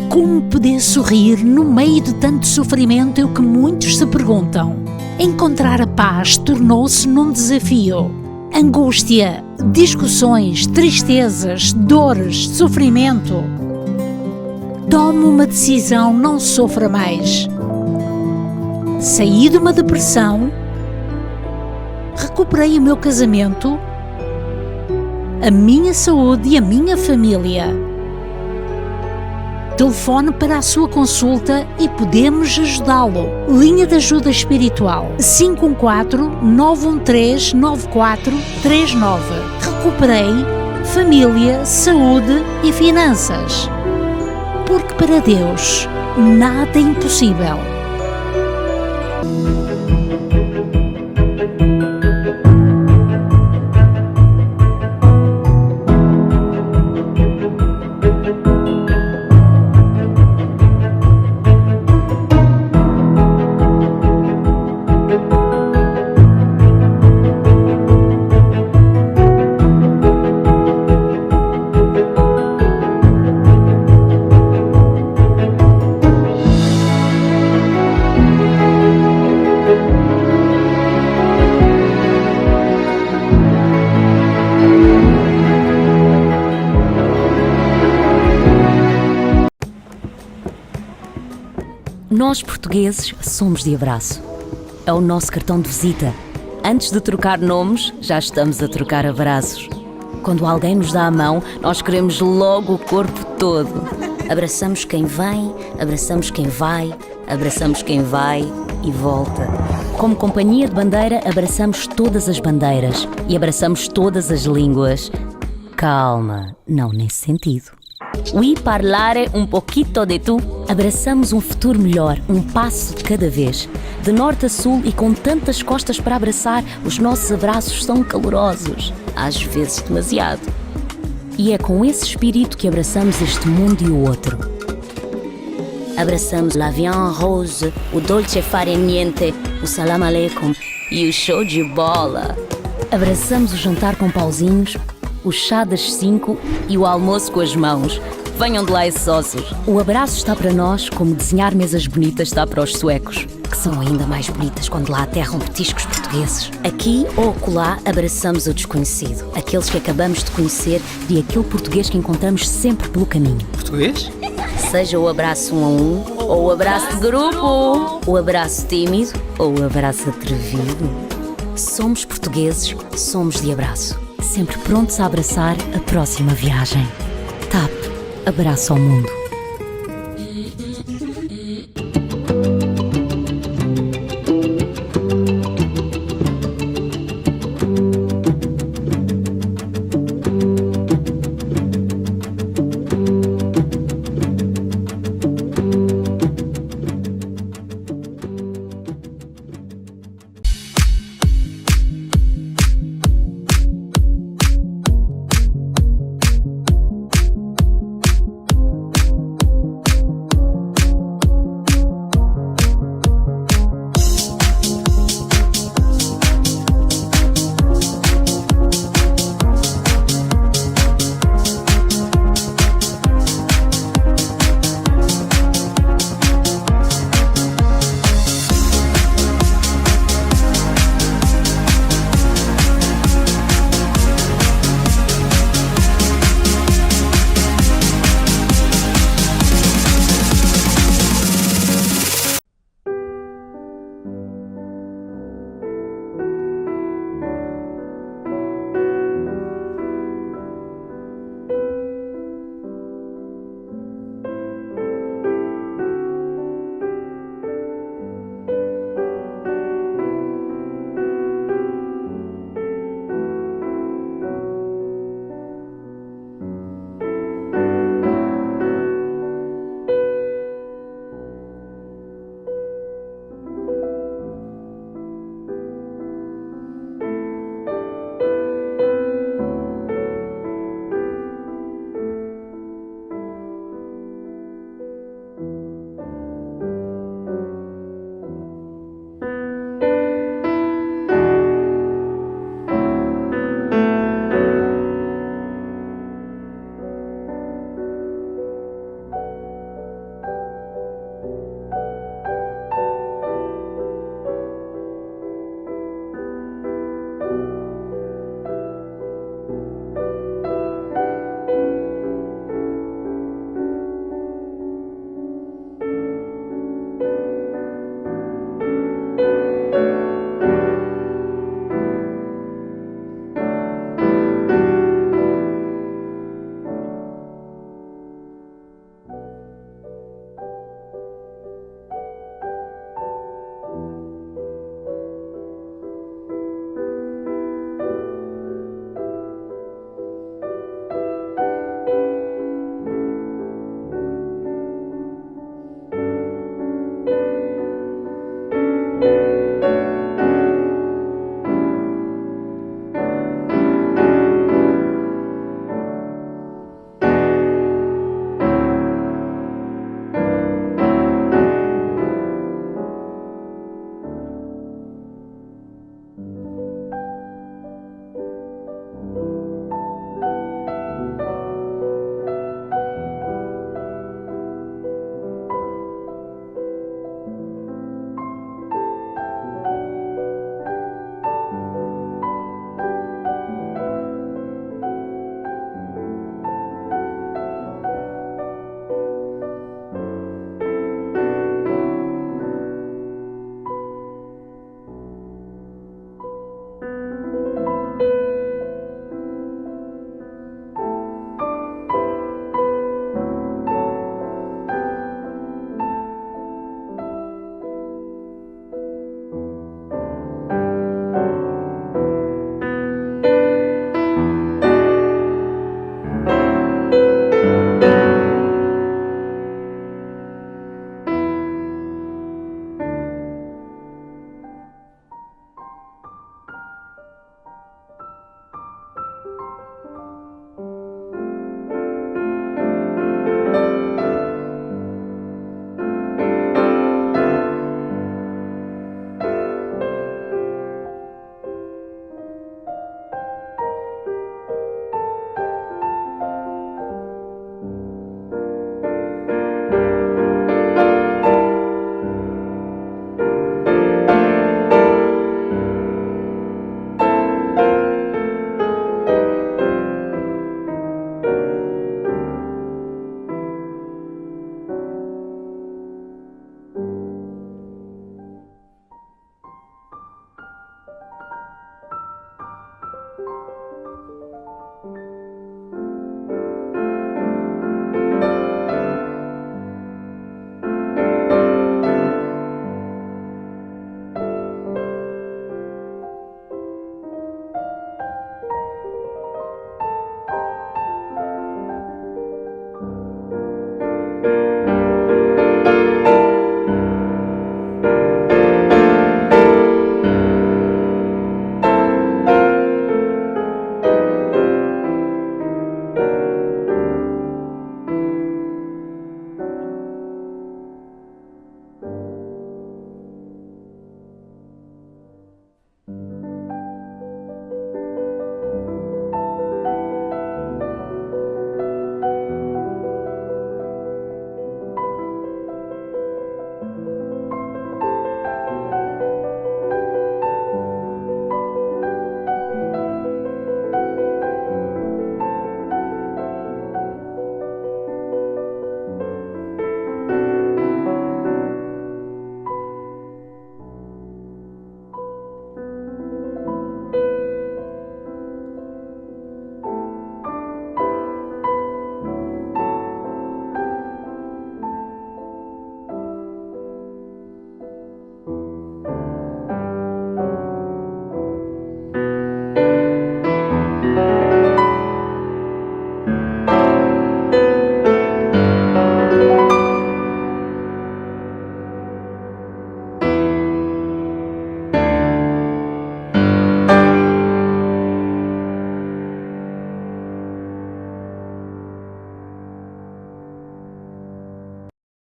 Como poder sorrir no meio de tanto sofrimento é o que muitos se perguntam. Encontrar a paz tornou-se num desafio. Angústia, discussões, tristezas, dores, sofrimento. Tome uma decisão, não sofra mais. Saí de uma depressão, recuperei o meu casamento, a minha saúde e a minha família. Telefone para a sua consulta e podemos ajudá-lo. Linha de ajuda espiritual 514-913-9439. Recuperei família, saúde e finanças. Porque para Deus nada é impossível. Nós, portugueses, somos de abraço. É o nosso cartão de visita. Antes de trocar nomes, já estamos a trocar abraços. Quando alguém nos dá a mão, nós queremos logo o corpo todo. Abraçamos quem vem, abraçamos quem vai, abraçamos quem vai e volta. Como companhia de bandeira, abraçamos todas as bandeiras e abraçamos todas as línguas. Calma, não nesse sentido. Oui parlare un poquito de tu. Abraçamos um futuro melhor, um passo de cada vez. De norte a sul e com tantas costas para abraçar, os nossos abraços são calorosos, às vezes demasiado. E é com esse espírito que abraçamos este mundo e o outro. Abraçamos la viande rose, o dolce fare niente, o salam aleikum e o show de bola. Abraçamos o jantar com pauzinhos, o chá das 5 e o almoço com as mãos. Venham de lá esses ossos. O abraço está para nós como desenhar mesas bonitas está para os suecos, que são ainda mais bonitas quando lá aterram petiscos portugueses. Aqui ou acolá abraçamos o desconhecido, aqueles que acabamos de conhecer e aquele português que encontramos sempre pelo caminho. Português? Seja o abraço 1 a 1, ou o abraço de grupo, o abraço tímido ou o abraço atrevido. Somos portugueses, somos de abraço. Sempre prontos a abraçar a próxima viagem. TAP, abraço ao mundo.